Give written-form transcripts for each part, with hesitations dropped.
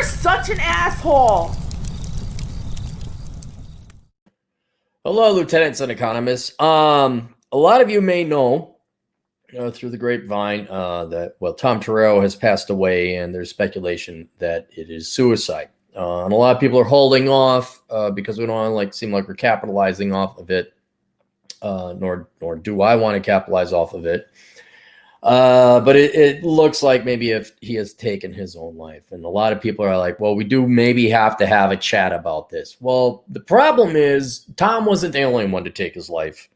You're such an asshole. Hello, lieutenants and economists. A lot of you may know through the grapevine that, well, Tom Terrell has passed away, and there's speculation that it is suicide. And a lot of people are holding off because we don't want to seem like we're capitalizing off of it, nor do I want to capitalize off of it. But it looks like maybe if he has taken his own life. And a lot of people are like, well, we do maybe have to have a chat about this. Well, the problem is Tom wasn't the only one to take his life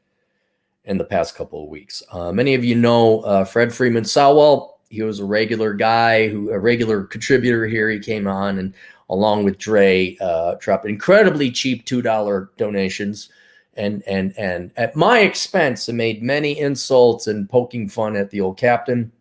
in the past couple of weeks. Many of you know Fred Friedman Sowell. He was a regular guy, a regular contributor here. He came on and along with Dre, dropped incredibly cheap $2 donations. And at my expense, and made many insults and poking fun at the old captain.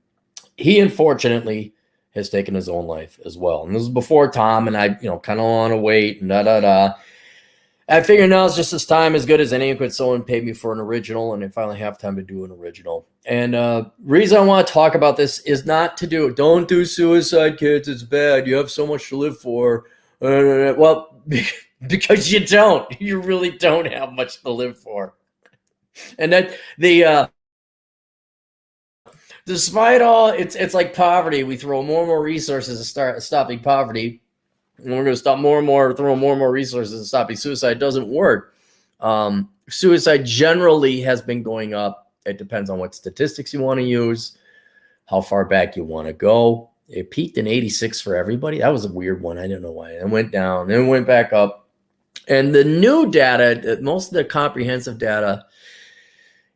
He unfortunately has taken his own life as well. And this was before Tom, and I, kind of want to wait and I figure now it's just as time as good as any. Could someone pay me for an original, and I finally have time to do an original. And reason I want to talk about this is not to don't do suicide, kids. It's bad. You have so much to live for. Well. Because you really don't have much to live for. And that despite all, it's like poverty. We throw more and more resources to start stopping poverty, and we're going to stop more and more, throw more and more resources to stopping suicide. It doesn't work. Suicide generally has been going up. It depends on what statistics you want to use, how far back you want to go. It peaked in 86 for everybody. That was a weird one. I didn't know why. It went down, then went back up. And the new data, most of the comprehensive data,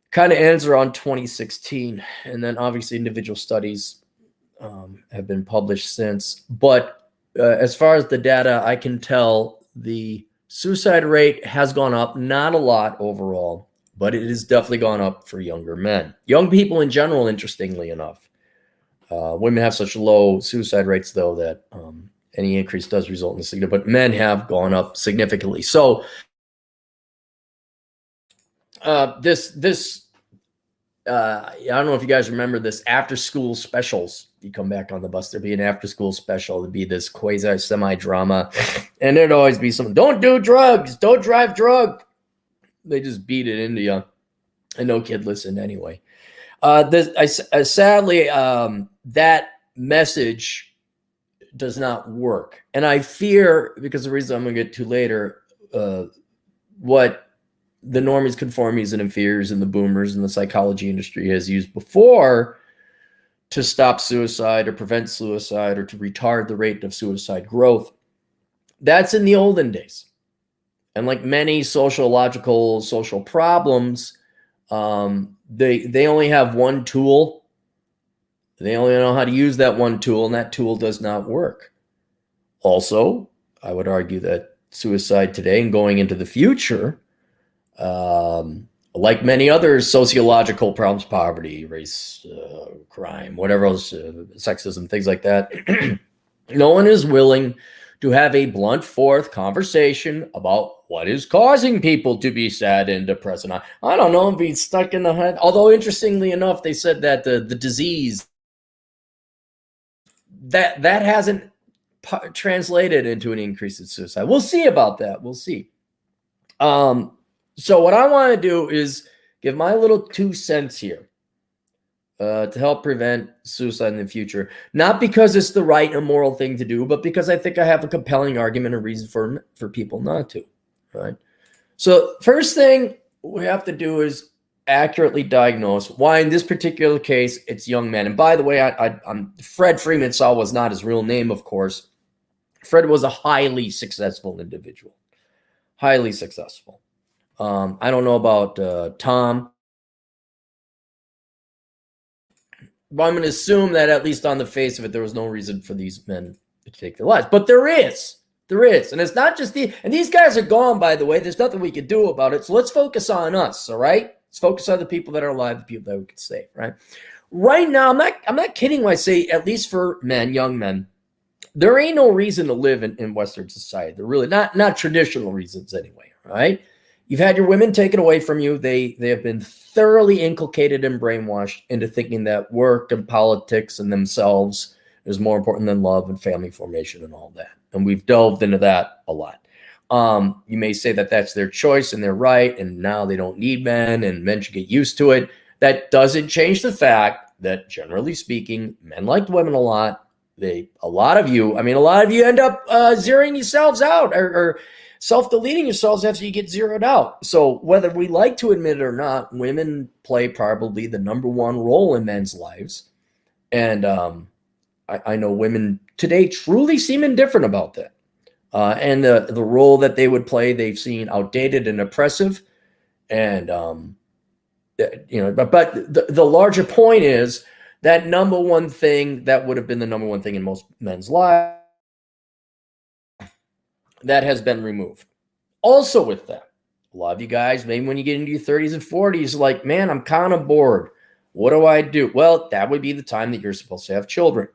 kind of ends around 2016. And then obviously individual studies have been published since. But as far as the data, I can tell the suicide rate has gone up, not a lot overall, but it has definitely gone up for younger men. Young people in general, interestingly enough. Women have such low suicide rates, though, that any increase does result in a significant, but men have gone up significantly. So I don't know if you guys remember this after school specials. You come back on the bus, there'd be an after school special. There'd be this quasi semi drama, and there'd always be something. Don't do drugs. Don't drive drunk. They just beat it into you, and no kid listened anyway. Sadly, that message does not work. And I fear, because the reason I'm going to get to later, what the normies, conformies, and inferiors and the boomers and the psychology industry has used before to stop suicide or prevent suicide or to retard the rate of suicide growth. That's in the olden days. And like many social problems, they only have one tool. They only know how to use that one tool, and that tool does not work. Also, I would argue that suicide today and going into the future, like many other sociological problems, poverty, race, crime, whatever else, sexism, things like that, no one is willing to have a blunt forth conversation about what is causing people to be sad and depressed. And I don't know, being stuck in the head. Although, interestingly enough, they said that the disease, that hasn't translated into an increase in suicide. We'll see about that. We'll see. So what I want to do is give my little 2 cents here to help prevent suicide in the future. Not because it's the right and moral thing to do, but because I think I have a compelling argument and reason for people not to. Right. So first thing we have to do is accurately diagnose why in this particular case it's young men. And by the way, I'm Fred Freeman Sowell was not his real name, of course. Fred was a highly successful individual. Highly successful. I don't know about Tom, but I'm going to assume that at least on the face of it, there was no reason for these men to take their lives. But there is. And it's not just and these guys are gone, by the way. There's nothing we can do about it. So let's focus on us, all right? Let's focus on the people that are alive, the people that we can save, right? Right now, I'm not kidding when I say, at least for men, young men, there ain't no reason to live in Western society. They're really not traditional reasons anyway, right? You've had your women taken away from you. They have been thoroughly inculcated and brainwashed into thinking that work and politics and themselves is more important than love and family formation and all that. And we've delved into that a lot. You may say that that's their choice and they're right, and now they don't need men, and men should get used to it. That doesn't change the fact that, generally speaking, men like women a lot. A lot of you end up zeroing yourselves out or self-deleting yourselves after you get zeroed out. So whether we like to admit it or not, women play probably the number one role in men's lives. And I know women today truly seem indifferent about that. And the role that they would play, they've seen outdated and oppressive. And, but the larger point is that number one thing that would have been the number one thing in most men's lives that has been removed. Also with that, a lot of you guys, maybe when you get into your 30s and 40s, like, man, I'm kind of bored. What do I do? Well, that would be the time that you're supposed to have children.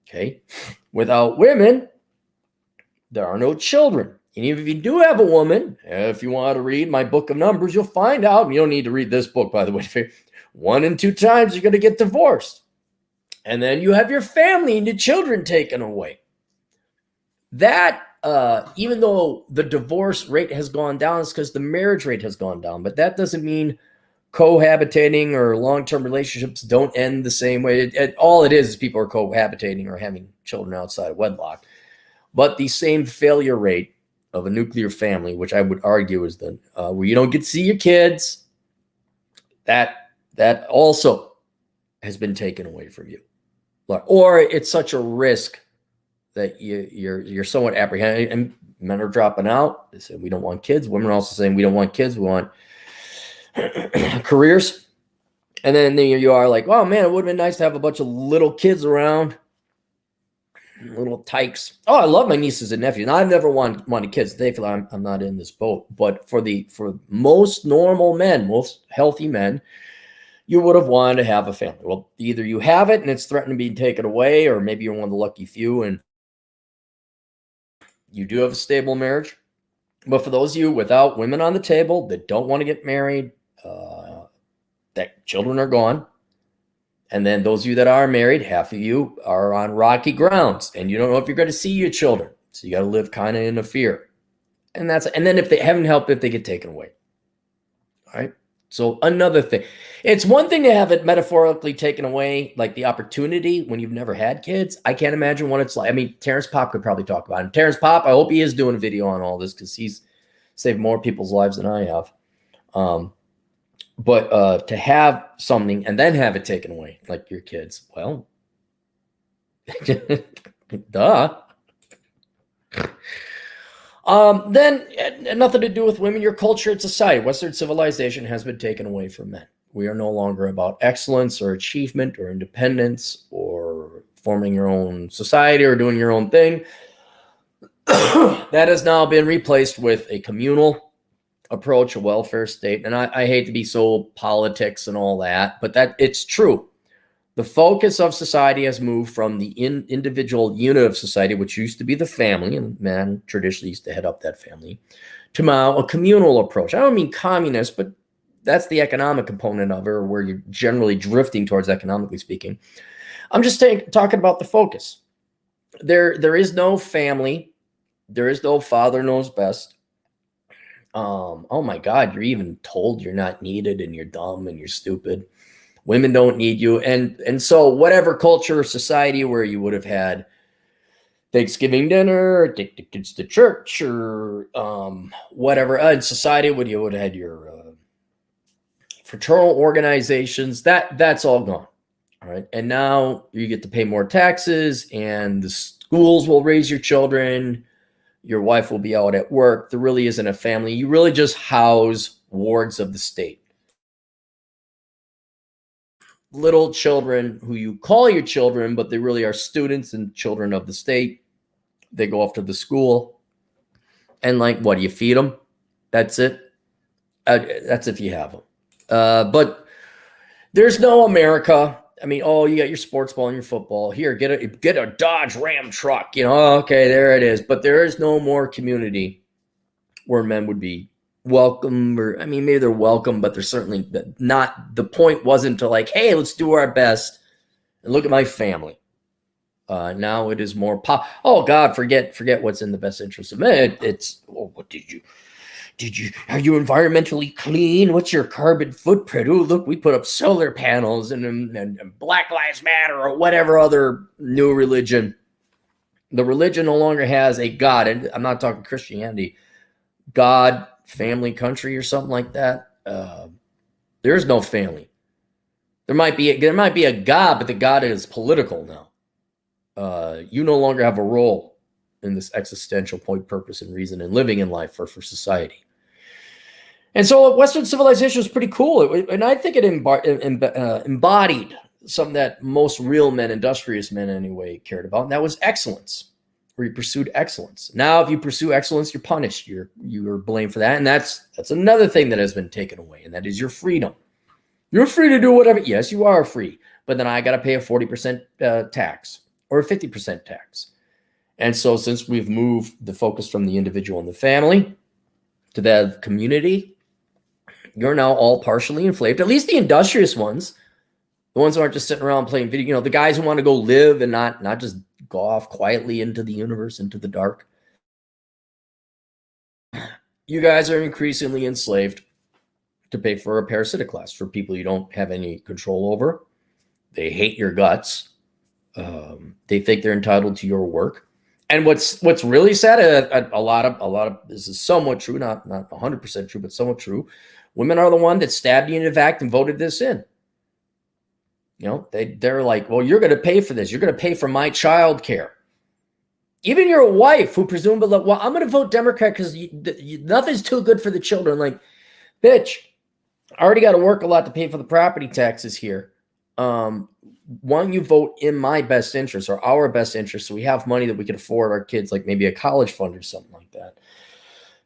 Okay. Without women, there are no children. And even if you do have a woman, if you want to read my book of Numbers, you'll find out, and you don't need to read this book, by the way, 1 and 2 times you're going to get divorced. And then you have your family and your children taken away. That, even though the divorce rate has gone down, it's because the marriage rate has gone down. But that doesn't mean cohabitating or long-term relationships don't end the same way. All it is people are cohabitating or having children outside of wedlock. But the same failure rate of a nuclear family, which I would argue is the where you don't get to see your kids, that also has been taken away from you. Or it's such a risk that you're somewhat apprehensive, and men are dropping out. They say we don't want kids. Women are also saying we don't want kids. We want careers. And then there you are like, oh man, it would have been nice to have a bunch of little kids around, little tykes. Oh, I love my nieces and nephews. And I've never wanted kids. Thankfully, I'm not in this boat. But for most normal men, most healthy men, you would have wanted to have a family. Well, either you have it and it's threatened to be taken away, or maybe you're one of the lucky few and you do have a stable marriage. But for those of you without women on the table that don't want to get married, that children are gone. And then those of you that are married, half of you are on rocky grounds and you don't know if you're going to see your children. So you got to live kind of in a fear. And then if they haven't helped, if they get taken away. All right. So another thing, it's one thing to have it metaphorically taken away, like the opportunity when you've never had kids. I can't imagine what it's like. I mean, Terrence Popp could probably talk about it. And Terrence Popp, I hope he is doing a video on all this because he's saved more people's lives than I have. But to have something and then have it taken away, like your kids, well, duh. Then nothing to do with women, your culture and society. Western civilization has been taken away from men. We are no longer about excellence or achievement or independence or forming your own society or doing your own thing. That has now been replaced with a communal approach, a welfare state. And I hate to be so politics and all that, but that it's true. The focus of society has moved from the individual unit of society, which used to be the family, and men traditionally used to head up that family, to now a communal approach. I don't mean communist, but that's the economic component of it, or where you're generally drifting towards, economically speaking. I'm just talking about the focus. There is no family. There is no father knows best. Oh my God, you're even told you're not needed and you're dumb and you're stupid. Women don't need you. And so whatever culture or society where you would have had Thanksgiving dinner, take the kids to church, or whatever, in society where you would have had your fraternal organizations, that's all gone. All right. And now you get to pay more taxes and the schools will raise your children. Your wife will be out at work. There really isn't a family. You really just house wards of the state. Little children who you call your children, but they really are students and children of the state. They go off to the school. And like, what do you feed them? That's it. That's if you have them. But there's no America. I mean, oh, you got your sports ball and your football. Here, get a Dodge Ram truck. You know, okay, there it is. But there is no more community where men would be welcome, or I mean, maybe they're welcome, but they're certainly not. The point wasn't to like, hey, let's do our best and look at my family. Now it is more oh God, forget what's in the best interest of men. It's what are you environmentally clean? What's your carbon footprint? Oh, look, we put up solar panels and Black Lives Matter or whatever other new religion. The religion no longer has a God, and I'm not talking Christianity, God, family, country, or something like that. There is no family. There might be a God, but the God is political now. You no longer have a role in this existential point, purpose, and reason and living in life for society. And so Western civilization is pretty cool. And I think it embodied something that most real men, industrious men anyway, cared about. And that was excellence, where you pursued excellence. Now, if you pursue excellence, you're punished. You're blamed for that. And that's another thing that has been taken away. And that is your freedom. You're free to do whatever. Yes, you are free. But then I got to pay a 40% tax or a 50% tax. And so since we've moved the focus from the individual and the family to that community, you're now all partially enslaved, at least the industrious ones, the ones who aren't just sitting around playing video, the guys who want to go live and not just go off quietly into the universe, into the dark. You guys are increasingly enslaved to pay for a parasitic class for people you don't have any control over. They hate your guts. They think they're entitled to your work. And what's really sad, a lot of this is somewhat true, not 100% true, but somewhat true. Women are the one that stabbed you in the back and voted this in. They're like, well, you're going to pay for this. You're going to pay for my child care. Even your wife, who presumably, well, I'm going to vote Democrat because nothing's too good for the children. Like, bitch, I already got to work a lot to pay for the property taxes here. Why don't you vote in my best interest or our best interest so we have money that we can afford our kids, like maybe a college fund or something like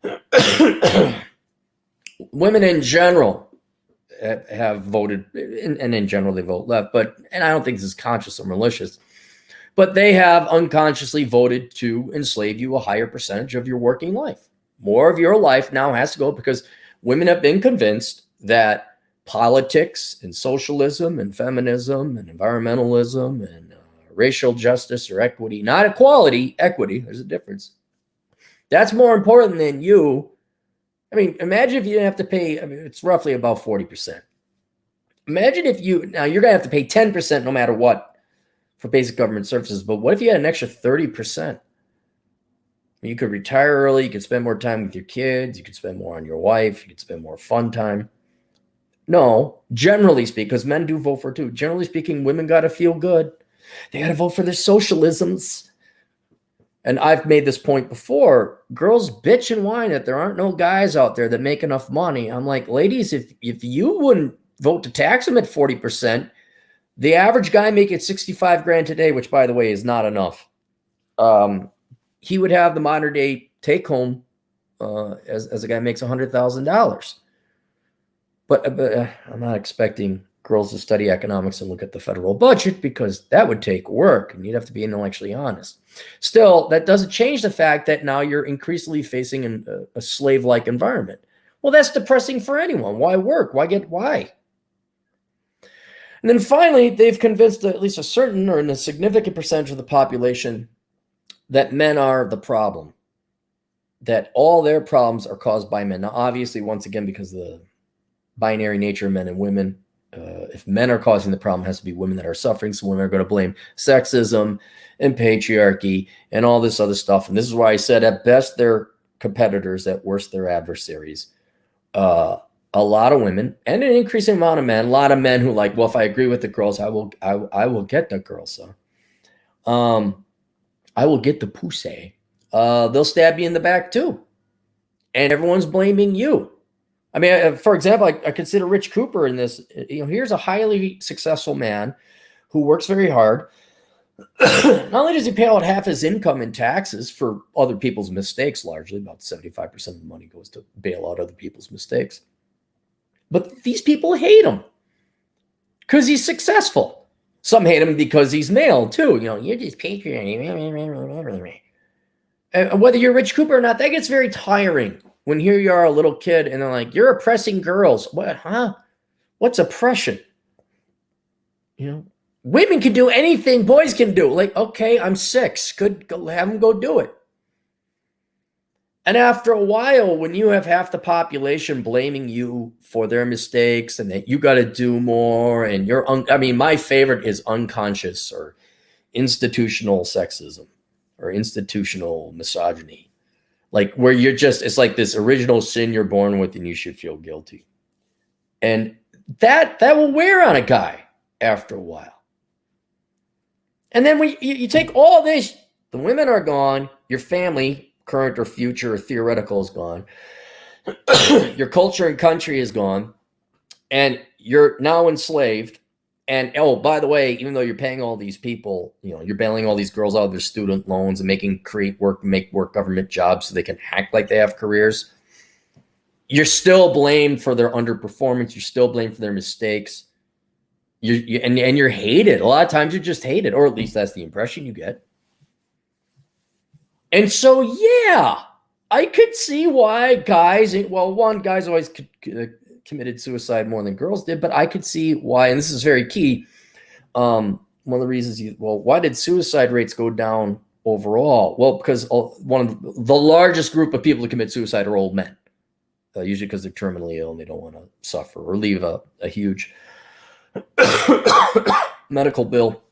that. Women in general have voted, and in general they vote left, and I don't think this is conscious or malicious, but they have unconsciously voted to enslave you a higher percentage of your working life. More of your life now has to go because women have been convinced that politics and socialism and feminism and environmentalism and racial justice or equity, not equality, equity, there's a difference. That's more important than you. I mean, imagine if you didn't have to pay, it's roughly about 40%. Imagine if now you're going to have to pay 10% no matter what for basic government services, but what if you had an extra 30%? You could retire early, you could spend more time with your kids, you could spend more on your wife, you could spend more fun time. No, generally speaking, because men do vote for it too. Generally speaking, women got to feel good. They got to vote for their socialisms. And I've made this point before. Girls bitch and whine that there aren't no guys out there that make enough money. I'm like, ladies, if you wouldn't vote to tax them at 40%, the average guy making 65 grand today, which by the way is not enough, he would have the modern day take home as a guy makes $100,000. But I'm not expecting girls to study economics and look at the federal budget because that would take work and you'd have to be intellectually honest. Still, that doesn't change the fact that now you're increasingly facing a slave-like environment. Well, that's depressing for anyone. Why work? Why? And then finally, they've convinced at least a certain or a significant percentage of the population that men are the problem, that all their problems are caused by men. Now, obviously, once again, because of the binary nature of men and women, if men are causing the problem, it has to be women that are suffering. So women are going to blame sexism and patriarchy and all this other stuff. And this is why I said at best they're competitors, at worst they're adversaries. A lot of women and an increasing amount of men, a lot of men who like, well, if I agree with the girls, I will get the girls. So I will get the pussy. They'll stab you in the back too. And everyone's blaming you. I mean, for example, I consider Rich Cooper in this. Here's a highly successful man who works very hard. Not only does he pay out half his income in taxes for other people's mistakes, largely about 75% of the money goes to bail out other people's mistakes. But these people hate him because he's successful. Some hate him because he's male too. You're just patriotic. And whether you're Rich Cooper or not, that gets very tiring. When here you are, a little kid, and they're like, you're oppressing girls. What, huh? What's oppression? Women can do anything boys can do. Like, okay, I'm 6. Good, go, have them go do it. And after a while, when you have half the population blaming you for their mistakes and that you got to do more, and I mean, my favorite is unconscious or institutional sexism or institutional misogyny. Like where you're just, it's like this original sin you're born with and you should feel guilty. And that will wear on a guy after a while. And then you take all this, the women are gone, your family, current or future or theoretical, is gone. Your culture and country is gone, and you're now enslaved. And oh, by the way, even though you're paying all these people, you're bailing all these girls out of their student loans and make government jobs so they can act like they have careers, you're still blamed for their underperformance. You're still blamed for their mistakes. And you're hated. A lot of times you're just hated, or at least that's the impression you get. And so, yeah, I could see why guys always committed suicide more than girls did, but I could see why, and this is very key. One of the reasons, why did suicide rates go down overall? Well, because one of the largest group of people who commit suicide are old men, usually because they're terminally ill and they don't want to suffer or leave a huge medical bill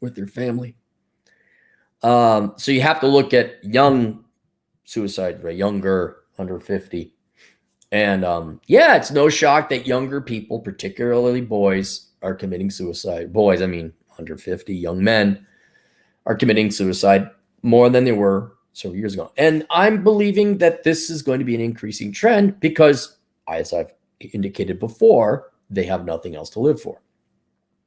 with their family. So you have to look at young suicide rate, younger, under 50. And it's no shock that younger people, particularly boys, are committing suicide. Boys, I mean, under 50, young men are committing suicide more than they were several years ago. And I'm believing that this is going to be an increasing trend because, as I've indicated before, they have nothing else to live for.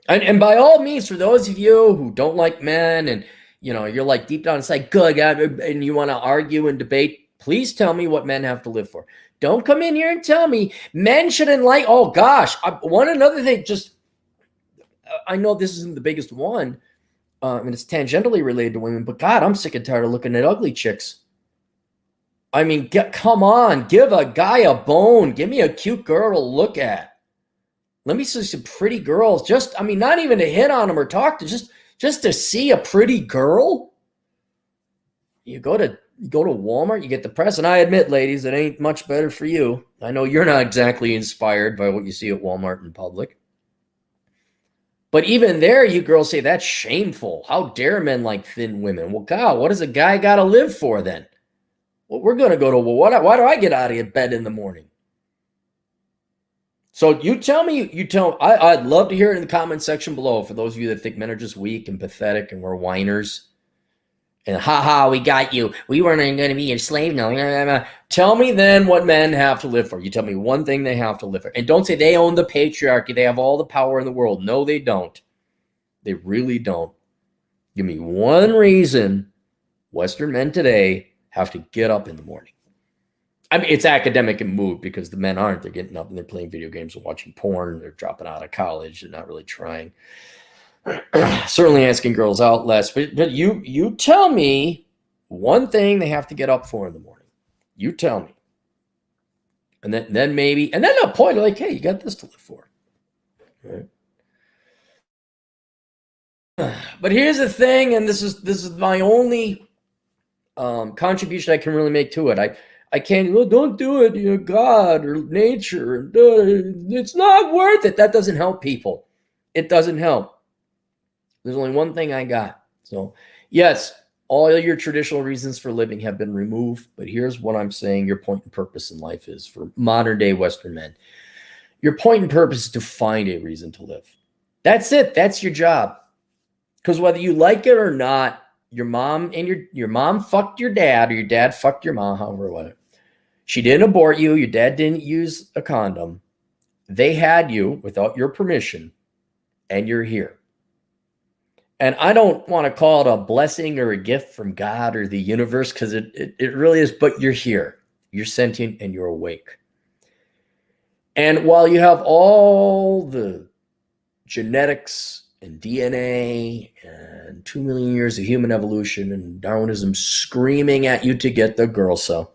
And by all means, for those of you who don't like men and you're like deep down inside, good, and you want to argue and debate, please tell me what men have to live for. Don't come in here and tell me men shouldn't like, oh gosh, another thing, I know this isn't the biggest one, and it's tangentially related to women, but God, I'm sick and tired of looking at ugly chicks. I mean, come on, give a guy a bone. Give me a cute girl to look at. Let me see some pretty girls. Not even to hit on them or talk to, just to see a pretty girl. You go to Walmart, you get the press, and I admit, ladies, it ain't much better for you. I know you're not exactly inspired by what you see at Walmart in public. But even there, you girls say that's shameful. How dare men like thin women? Well, God, what does a guy got to live for then? Well, we're going to go to, why do I get out of bed in the morning? So you tell me, I'd love to hear it in the comment section below for those of you that think men are just weak and pathetic and we're whiners. And we got you. We weren't going to be a slave. No. Tell me then what men have to live for. You tell me one thing they have to live for. And don't say they own the patriarchy. They have all the power in the world. No, they don't. They really don't. Give me one reason Western men today have to get up in the morning. I mean, it's academic and mood because the men aren't. They're getting up and they're playing video games and watching porn. They're dropping out of college. They're not really trying. Certainly asking girls out less. But you tell me one thing they have to get up for in the morning. You tell me. And then maybe, and then a point like, hey, you got this to live for. Right? But here's the thing, and this is my only contribution I can really make to it. I can't, don't do it, God or nature. It's not worth it. That doesn't help people. It doesn't help. There's only one thing I got. So, yes, all your traditional reasons for living have been removed, but here's what I'm saying your point and purpose in life is for modern-day Western men. Your point and purpose is to find a reason to live. That's it. That's your job. Because whether you like it or not, your mom and your mom fucked your dad, or your dad fucked your mom, however, whatever. She didn't abort you. Your dad didn't use a condom. They had you without your permission, and you're here. And I don't want to call it a blessing or a gift from God or the universe, because it really is, but you're here. You're sentient and you're awake. And while you have all the genetics and DNA and 2 million years of human evolution and Darwinism screaming at you to get the girl cell,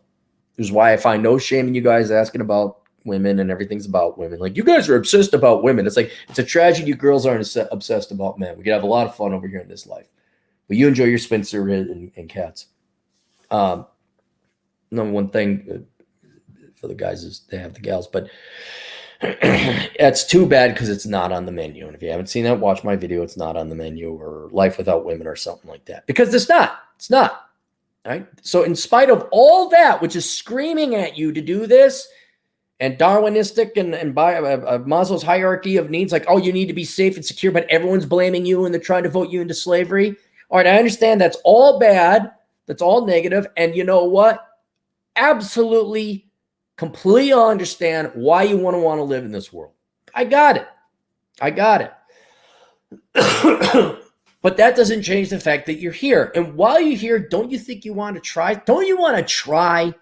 which is why I find no shame in you guys asking about women and everything's about women. Like, you guys are obsessed about women. It's like, it's a tragedy you girls aren't obsessed about men. We could have a lot of fun over here in this life. But you enjoy your Spencer and cats. Number one thing for the guys is they have the gals, but it's too bad because it's not on the menu. And if you haven't seen that, watch my video. It's not on the menu, or Life Without Women or something like that, because it's not. It's not. Right? So in spite of all that, which is screaming at you to do this, and Darwinistic and by Maslow's hierarchy of needs, like, oh, you need to be safe and secure, but everyone's blaming you and they're trying to vote you into slavery. All right, I understand that's all bad. That's all negative. And you know what? Absolutely, completely understand why you want to live in this world. I got it. I got it. But that doesn't change the fact that you're here. And while you're here, don't you think you want to try? Don't you want to try?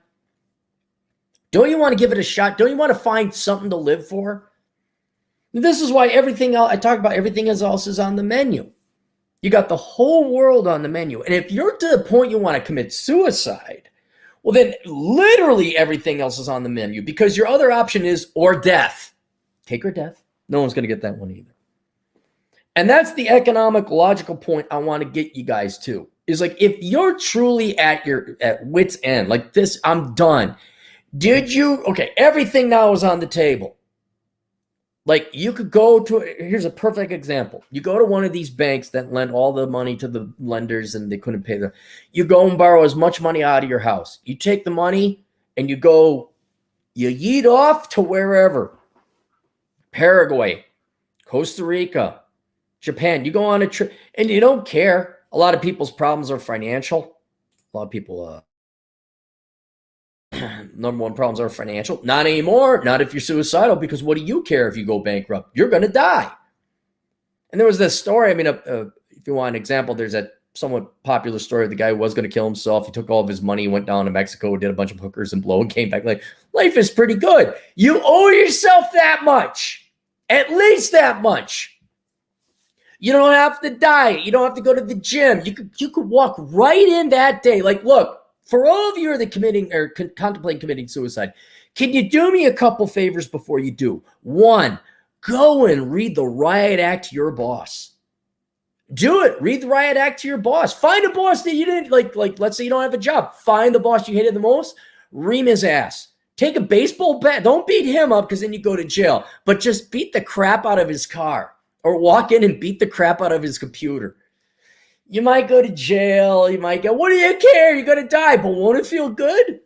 Don't you want to give it a shot? Don't you want to find something to live for? This is why everything else, I talk about everything else is on the menu. You got the whole world on the menu. And if you're to the point you want to commit suicide, well, then literally everything else is on the menu, because your other option is or death. Take or death. No one's going to get that one either. And that's the economic logical point I want to get you guys to, is like, if you're truly at wit's end, like this, I'm done. Okay, everything now is on the table. Like, you could go to, here's a perfect example. You go to one of these banks that lent all the money to the lenders and they couldn't pay them. You go and borrow as much money out of your house. You take the money and you yeet off to wherever. Paraguay, Costa Rica, Japan. You go on a trip and you don't care. A lot of people's problems are financial. A lot of people, number one problems are financial. Not anymore. Not if you're suicidal, because what do you care if you go bankrupt? You're going to die. And there was this story. I mean, if you want an example, there's a somewhat popular story of the guy who was going to kill himself. He took all of his money, went down to Mexico, did a bunch of hookers and blow, and came back like, life is pretty good. You owe yourself that much. At least that much. You don't have to diet. You don't have to go to the gym. You could walk right in that day. Like, look, for all of you that are committing or contemplating committing suicide, can you do me a couple favors before you do? One, go and read the riot act to your boss. Do it. Read the riot act to your boss. Find a boss that you didn't like. Let's say you don't have a job. Find the boss you hated the most. Ream his ass. Take a baseball bat. Don't beat him up, because then you go to jail. But just beat the crap out of his car, or walk in and beat the crap out of his computer. You might go to jail. You might go, what do you care? You're going to die. But won't it feel good?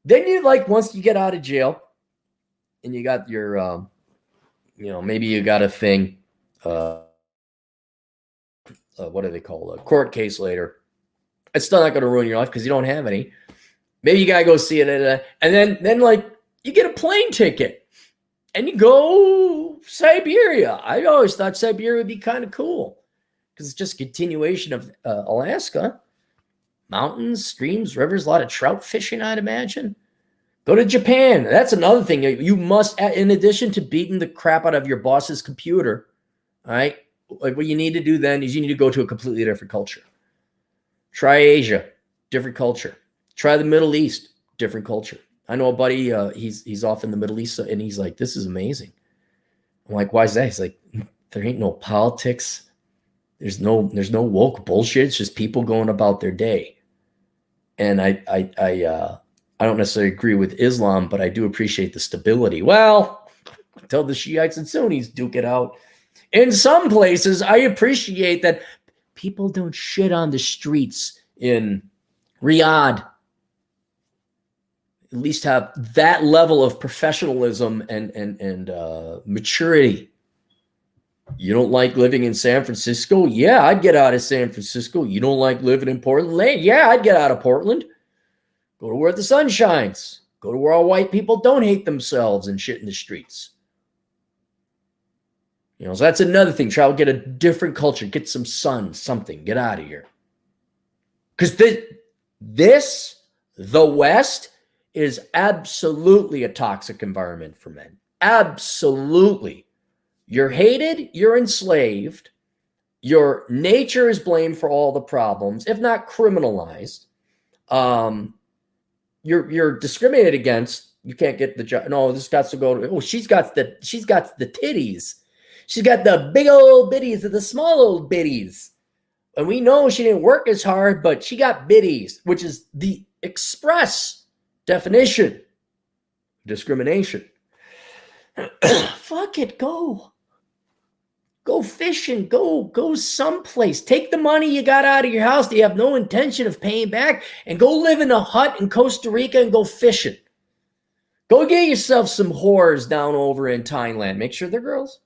Then once you get out of jail and you got your, maybe you got a thing, what do they call it? A court case later. It's still not going to ruin your life because you don't have any. Maybe you got to go see it. And then you get a plane ticket and you go Siberia. I always thought Siberia would be kind of cool, because it's just a continuation of Alaska. Mountains, streams, rivers, a lot of trout fishing, I'd imagine. Go to Japan. That's another thing. You must, in addition to beating the crap out of your boss's computer, all right, what you need to do then is you need to go to a completely different culture. Try Asia, different culture. Try the Middle East, different culture. I know a buddy, he's off in the Middle East, and he's like, this is amazing. I'm like, why is that? He's like, there ain't no politics. There's no woke bullshit. It's just people going about their day. And I don't necessarily agree with Islam, but I do appreciate the stability. Well, until the Shiites and Sunnis duke it out. In some places, I appreciate that people don't shit on the streets in Riyadh. At least have that level of professionalism and maturity. You don't like living in San Francisco? Yeah, I'd get out of San Francisco. You don't like living in Portland? Yeah, I'd get out of Portland. Go to where the sun shines. Go to where all white people don't hate themselves and shit in the streets. So that's another thing. Try to get a different culture. Get some sun, something. Get out of here. Because the West, is absolutely a toxic environment for men. Absolutely. You're hated, you're enslaved, your nature is blamed for all the problems, if not criminalized. You're discriminated against, You can't get the job. No, this got to go to, oh, she's got the titties. She's got the big old bitties and the small old bitties. And we know she didn't work as hard, but she got bitties, which is the express definition of discrimination. Fuck it, go fishing, go someplace. Take the money you got out of your house that you have no intention of paying back and go live in a hut in Costa Rica and go fishing. Go get yourself some whores down over in Thailand. Make sure they're girls.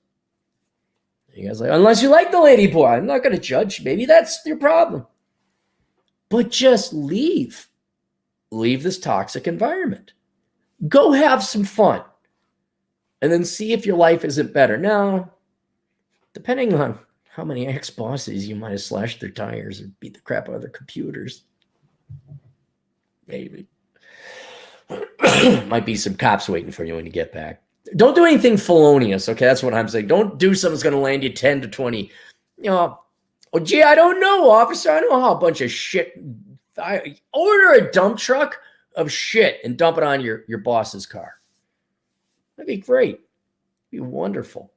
You guys like, unless you like the lady boy, I'm not going to judge. Maybe that's your problem. But just leave. Leave this toxic environment. Go have some fun. And then see if your life isn't better. Now, depending on how many ex-bosses you might have slashed their tires or beat the crap out of their computers. Maybe. Might be some cops waiting for you when you get back. Don't do anything felonious, okay? That's what I'm saying. Don't do something that's going to land you 10 to 20. Oh, gee, I don't know, officer. I don't know how a bunch of shit. Order a dump truck of shit and dump it on your boss's car. That'd be great. It'd be wonderful.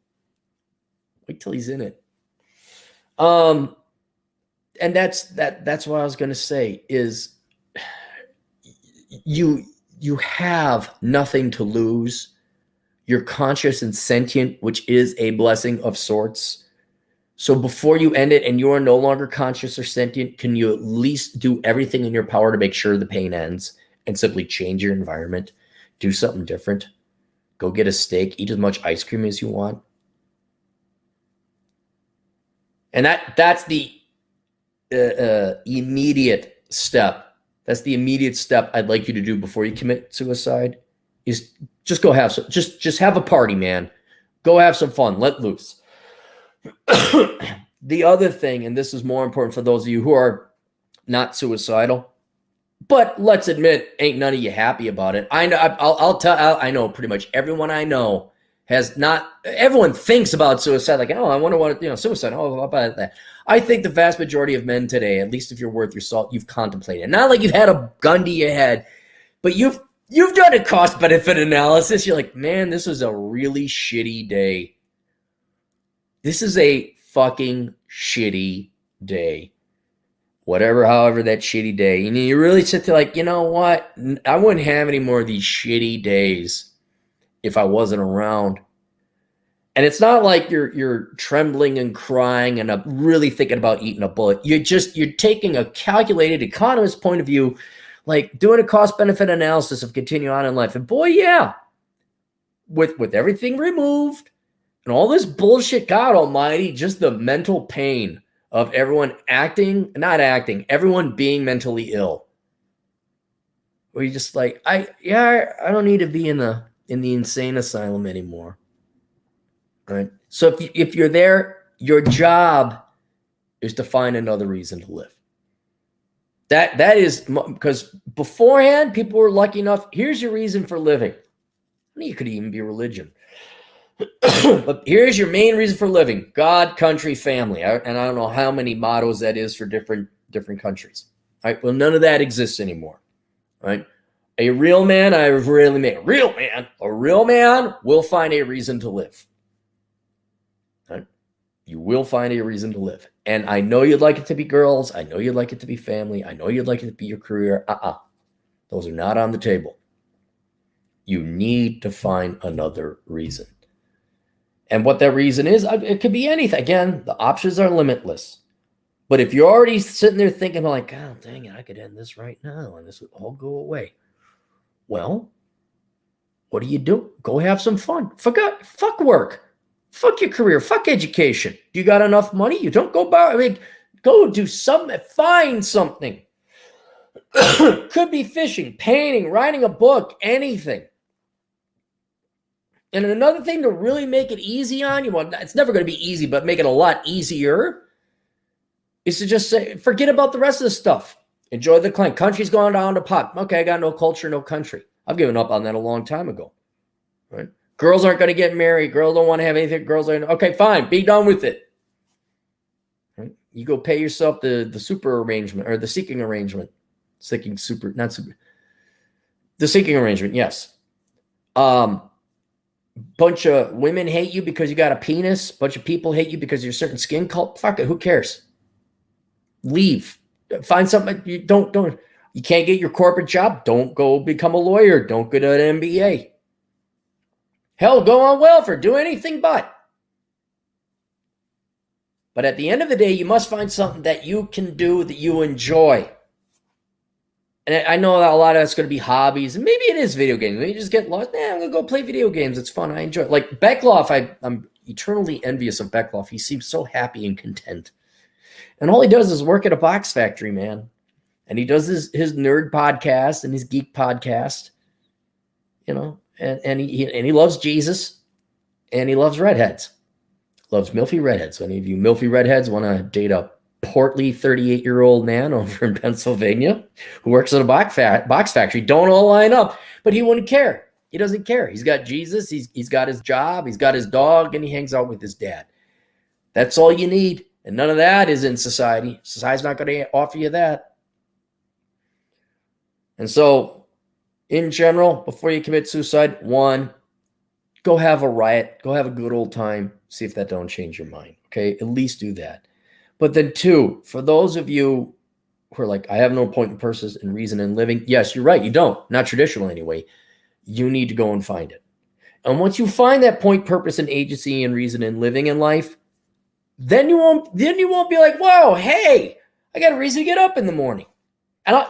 Wait till he's in it. And that's what I was going to say is you have nothing to lose. You're conscious and sentient, which is a blessing of sorts. So before you end it and you are no longer conscious or sentient, can you at least do everything in your power to make sure the pain ends and simply change your environment? Do something different. Go get a steak. Eat as much ice cream as you want. And that's the immediate step. That's the immediate step I'd like you to do before you commit suicide is just go have some, just have a party, man. Go have some fun. Let loose. The other thing, and this is more important for those of you who are not suicidal, but let's admit, ain't none of you happy about it. I know. I know pretty much everyone I know has not. Everyone thinks about suicide, like, oh, I wonder what suicide. Oh, how about that? I think the vast majority of men today, at least if you're worth your salt, you've contemplated. Not like you've had a gun to your head, but you've done a cost-benefit analysis. You're like, man, this is a really shitty day. This is a fucking shitty day. However that shitty day. And you really sit there like, you know what? I wouldn't have any more of these shitty days if I wasn't around. And it's not like you're trembling and crying and really thinking about eating a bullet. You're taking a calculated economist point of view, like doing a cost-benefit analysis of continue on in life. And boy, yeah, with everything removed and all this bullshit, God almighty, just the mental pain of everyone everyone being mentally ill. Where you're just like, I don't need to be in the insane asylum anymore. Right? So if you're there, your job is to find another reason to live. That is because beforehand, people were lucky enough. Here's your reason for living. I mean, it could even be religion. But here's your main reason for living: God, country, family. And I don't know how many mottos that is for different countries. All right. Well, none of that exists anymore. Right. A real man will find a reason to live. Right? You will find a reason to live. And I know you'd like it to be girls. I know you'd like it to be family. I know you'd like it to be your career. Those are not on the table. You need to find another reason. And what that reason is, it could be anything. Again, the options are limitless. But if you're already sitting there thinking like, oh, dang it, I could end this right now and this would all go away. Well, what do you do? Go have some fun. Fuck work. Fuck your career. Fuck education. You got enough money? You don't go buy. Go do something. Find something. Could be fishing, painting, writing a book, anything. And another thing to really make it easy on you, well, it's never going to be easy, but make it a lot easier, is to just say, forget about the rest of the stuff. Enjoy the clank. Country's going down to pot. Okay, I got no culture, no country. I've given up on that a long time ago. Right? Girls aren't going to get married. Girls don't want to have anything. Okay, fine. Be done with it. Right? You go pay yourself the super arrangement or the seeking arrangement. The seeking arrangement, yes. Bunch of women hate you because you got a penis. Bunch of people hate you because you're a certain skin color. Fuck it. Who cares? Leave. Find something. You don't. You can't get your corporate job. Don't go become a lawyer. Don't get an MBA. Hell, go on welfare. Do anything but. But at the end of the day, you must find something that you can do that you enjoy. And I know that a lot of that's going to be hobbies. And maybe it is video games. Maybe you just get lost. I'm going to go play video games. It's fun. I enjoy it. Like Beckloff, I'm eternally envious of Beckloff. He seems so happy and content. And all he does is work at a box factory, man. And he does his nerd podcast and his geek podcast. You know, and he loves Jesus. And he loves redheads. Loves milfy redheads. So any of you milfy redheads want to date a portly 38-year-old man over in Pennsylvania who works at a box factory, don't all line up. But he wouldn't care. He doesn't care. He's got Jesus. He's got his job. He's got his dog, and he hangs out with his dad. That's all you need. And none of that is in society. Society's not going to offer you that. And so, in general, before you commit suicide, 1, go have a riot. Go have a good old time. See if that don't change your mind. Okay? At least do that. But then 2, for those of you who are like, I have no point in purpose and reason in living. Yes, you're right. You don't. Not traditional anyway. You need to go and find it. And once you find that point, purpose, and agency and reason in living in life, then you won't be like, whoa, hey, I got a reason to get up in the morning. And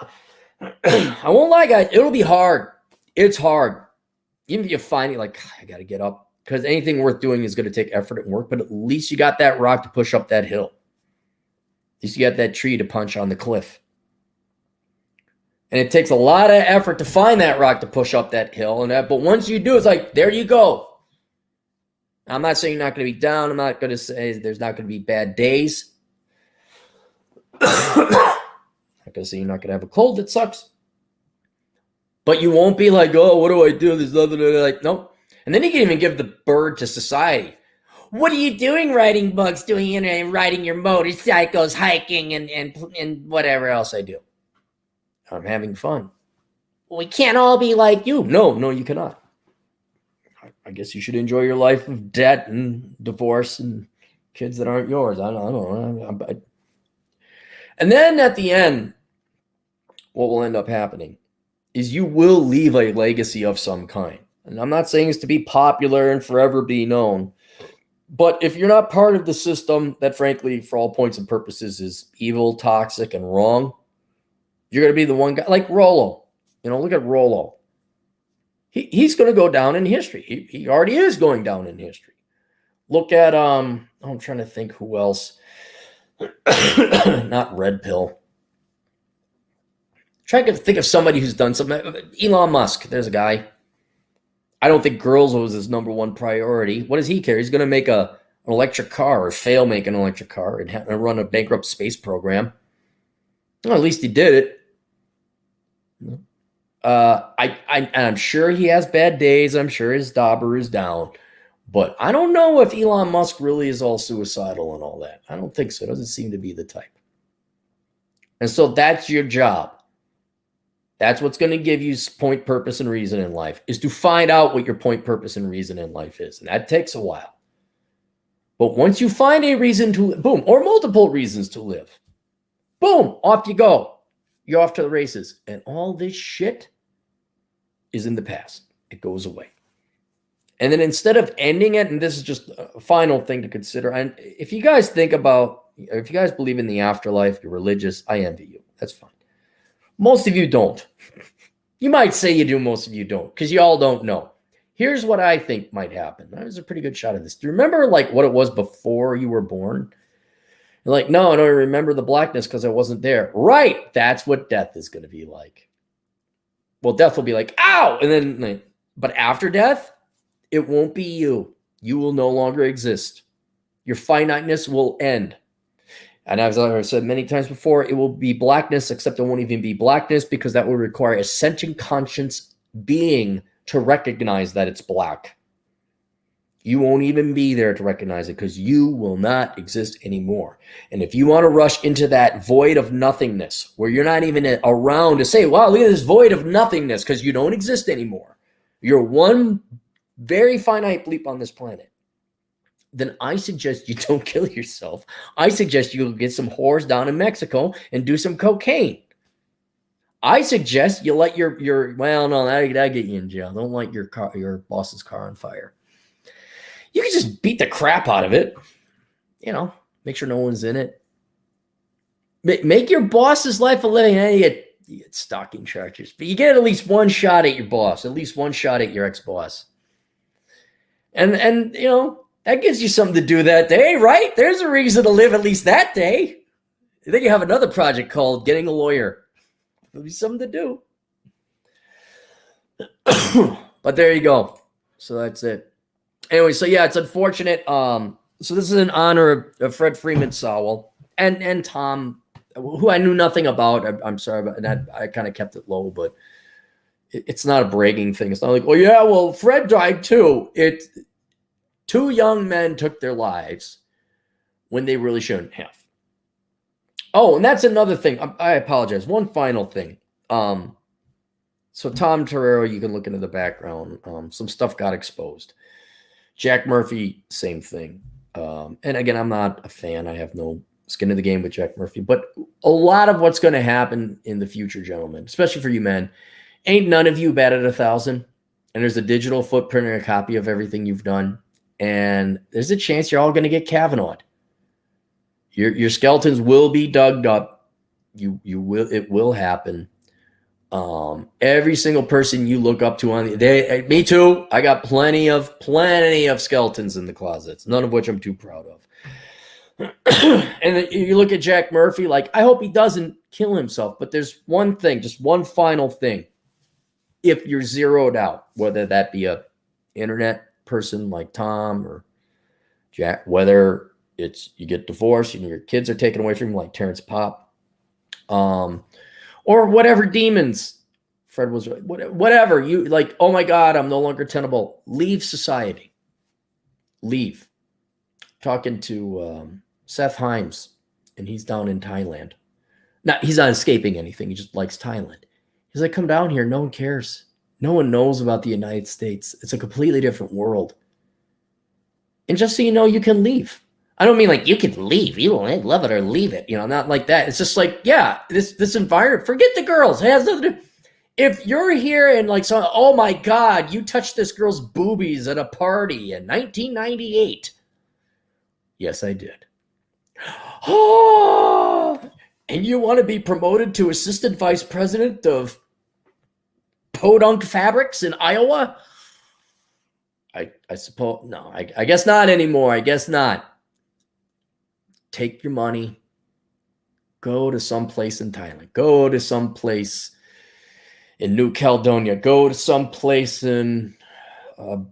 I won't lie, guys. It'll be hard. It's hard. Even if you find it like, I got to get up. Because anything worth doing is going to take effort and work. But at least you got that rock to push up that hill. At least you got that tree to punch on the cliff. And it takes a lot of effort to find that rock to push up that hill. But once you do, it's like, there you go. I'm not saying you're not going to be down. I'm not going to say there's not going to be bad days. I'm not going to say you're not going to have a cold that sucks. But you won't be like, oh, what do I do? There's nothing to like, nope. And then you can even give the bird to society. What are you doing writing books, riding your motorcycles, hiking, and whatever else I do? I'm having fun. Well, we can't all be like you. No, you cannot. I guess you should enjoy your life of debt and divorce and kids that aren't yours. I don't know. And then at the end, what will end up happening is you will leave a legacy of some kind. And I'm not saying it's to be popular and forever be known. But if you're not part of the system that, frankly, for all points and purposes is evil, toxic, and wrong, you're going to be the one guy. Like Rollo. Look at Rollo. He's going to go down in history. He already is going down in history. Look at, I'm trying to think who else. Not Red Pill. Trying to think of somebody who's done something. Elon Musk. There's a guy. I don't think girls was his number one priority. What does he care? He's going to make an electric car or fail make an electric car and run a bankrupt space program. Well, at least he did it. I'm sure he has bad days. I'm sure his dauber is down. But I don't know if Elon Musk really is all suicidal and all that. I don't think so. It doesn't seem to be the type. And so that's your job. That's what's going to give you point, purpose, and reason in life, is to find out what your point, purpose, and reason in life is. And that takes a while. But once you find a reason to, boom, or multiple reasons to live, boom, off you go. You're off to the races. And all this shit is in the past. It goes away. And then instead of ending it, and this is just a final thing to consider, and if you guys think about, if you guys believe in the afterlife, you're religious, I envy you. That's fine. Most of you don't. You might say you do, most of you don't, because you all don't know. Here's what I think might happen. That was a pretty good shot of this. Do you remember like what it was before you were born? You're like, no, I don't remember the blackness because I wasn't there. Right. That's what death is going to be like. Well, death will be like, ow! And then, but after death, it won't be you. You will no longer exist. Your finiteness will end. And as I've said many times before, it will be blackness, except it won't even be blackness because that will require a sentient conscious being to recognize that it's black. You won't even be there to recognize it because you will not exist anymore. And if you want to rush into that void of nothingness, where you're not even around to say, wow, look at this void of nothingness because you don't exist anymore. you're one very finite bleep on this planet, then I suggest you don't kill yourself. I suggest you get some whores down in Mexico and do some cocaine. I suggest you let your well, no, that get you in jail. Don't light your boss's car on fire. You can just beat the crap out of it. Make sure no one's in it. Make your boss's life a living. You get stalking charges, but you get at least one shot at your boss, at least one shot at your ex-boss. And that gives you something to do that day, right? There's a reason to live at least that day. And then you have another project called getting a lawyer. There'll be something to do. But there you go. So that's it. Anyway, so yeah, it's unfortunate. So this is in honor of Fred Freeman Sowell and Tom, who I knew nothing about. I'm sorry, but I kind of kept it low, but it's not a bragging thing. It's not like, oh yeah, well, Fred died too. Two young men took their lives when they really shouldn't have. Oh, and that's another thing. I apologize. One final thing. So Tom Torero, you can look into the background. Some stuff got exposed. Jack Murphy, same thing. And again, I'm not a fan. I have no skin in the game with Jack Murphy. But a lot of what's going to happen in the future, gentlemen, especially for you men, ain't none of you batted 1,000. And there's a digital footprint and a copy of everything you've done. And there's a chance you're all going to get Kavanaugh'd. Your skeletons will be dug up. It will happen. Every single person you look up to on the day, me too. I got plenty of skeletons in the closets, none of which I'm too proud of. And you look at Jack Murphy, like, I hope he doesn't kill himself, but there's one thing, just one final thing. If you're zeroed out, whether that be a internet person like Tom or Jack, whether it's you get divorced and your kids are taken away from you like Terrence Popp, or whatever demons Fred was, whatever you like, oh my God, I'm no longer tenable. Leave society. Leave. Talking to Seth Himes, and he's down in Thailand. He's not escaping anything. He just likes Thailand. He's like, come down here. No one cares. No one knows about the United States. It's a completely different world. And just so you know, you can leave. I don't mean like you can leave. You don't love it or leave it. Not like that. It's just like, yeah, this environment, forget the girls. It has nothing to do. If you're here and like, oh my God, you touched this girl's boobies at a party in 1998. Yes, I did. Oh, and you want to be promoted to assistant vice president of Podunk Fabrics in Iowa? I suppose, no, I guess not anymore. I guess not. Take your money, go to some place in Thailand, go to some place in New Caledonia, go to some place in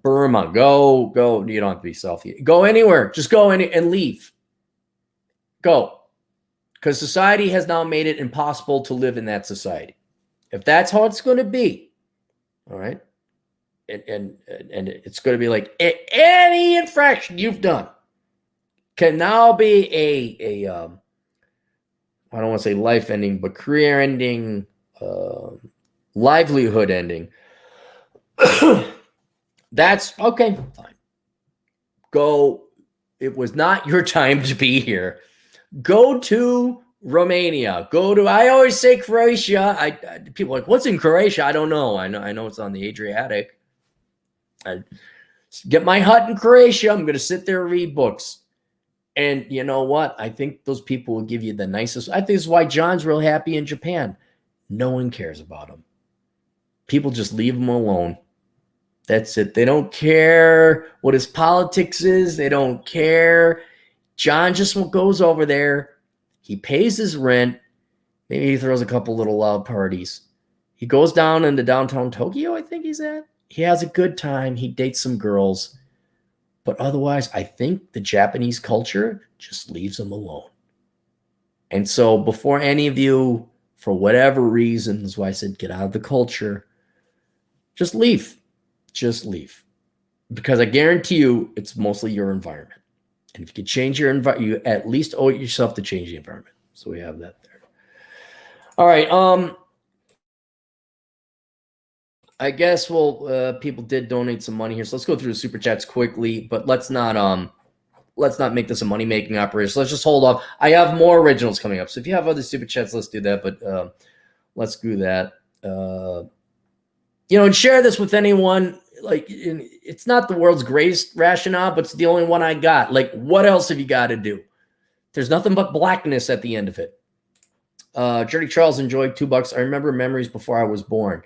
Burma, go, you don't have to be selfie, go anywhere, just go and leave. Go. Because society has now made it impossible to live in that society. If that's how it's going to be, all right, and it's going to be like any infraction you've done can now be a I don't want to say life ending, but career ending, livelihood ending. That's okay. Fine. Go. It was not your time to be here. Go to Romania. Go to, I always say Croatia. People are like, what's in Croatia? I don't know. I know it's on the Adriatic. I get my hut in Croatia. I'm going to sit there and read books. And you know what? I think those people will give you the nicest. I think this is why John's real happy in Japan. No one cares about him. People just leave him alone. That's it. They don't care what his politics is. They don't care. John just goes over there. He pays his rent. Maybe he throws a couple little loud parties. He goes down into downtown Tokyo, I think he's at. He has a good time. He dates some girls. But otherwise, I think the Japanese culture just leaves him alone. And so before any of you, for whatever reasons, why I said get out of the culture, just leave. Just leave. Because I guarantee you, it's mostly your environment. And if you could change your environment, you at least owe it yourself to change the environment. So we have that there. All right. I guess people did donate some money here, so let's go through the super chats quickly. But let's not make this a money making operation. So let's just hold off. I have more originals coming up, so if you have other super chats, let's do that. But let's do that. And share this with anyone. Like, it's not the world's greatest rationale, but it's the only one I got. Like, what else have you got to do? There's nothing but blackness at the end of it. Jerry Charles enjoyed $2. I remember memories before I was born.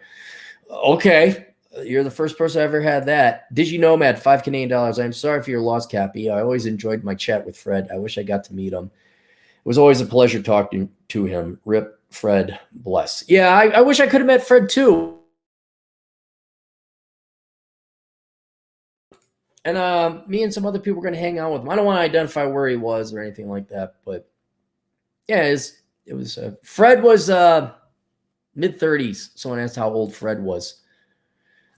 Okay, you're the first person I ever had that. Did you know, Matt? $5 Canadian. I'm sorry for your loss, Cappy. I always enjoyed my chat with Fred. I wish I got to meet him. It was always a pleasure talking to him. Rip, Fred, bless. Yeah, I wish I could have met Fred too. And me and some other people were going to hang out with him. I don't want to identify where he was or anything like that, but yeah, it was Fred was mid-30s. Someone asked how old Fred was.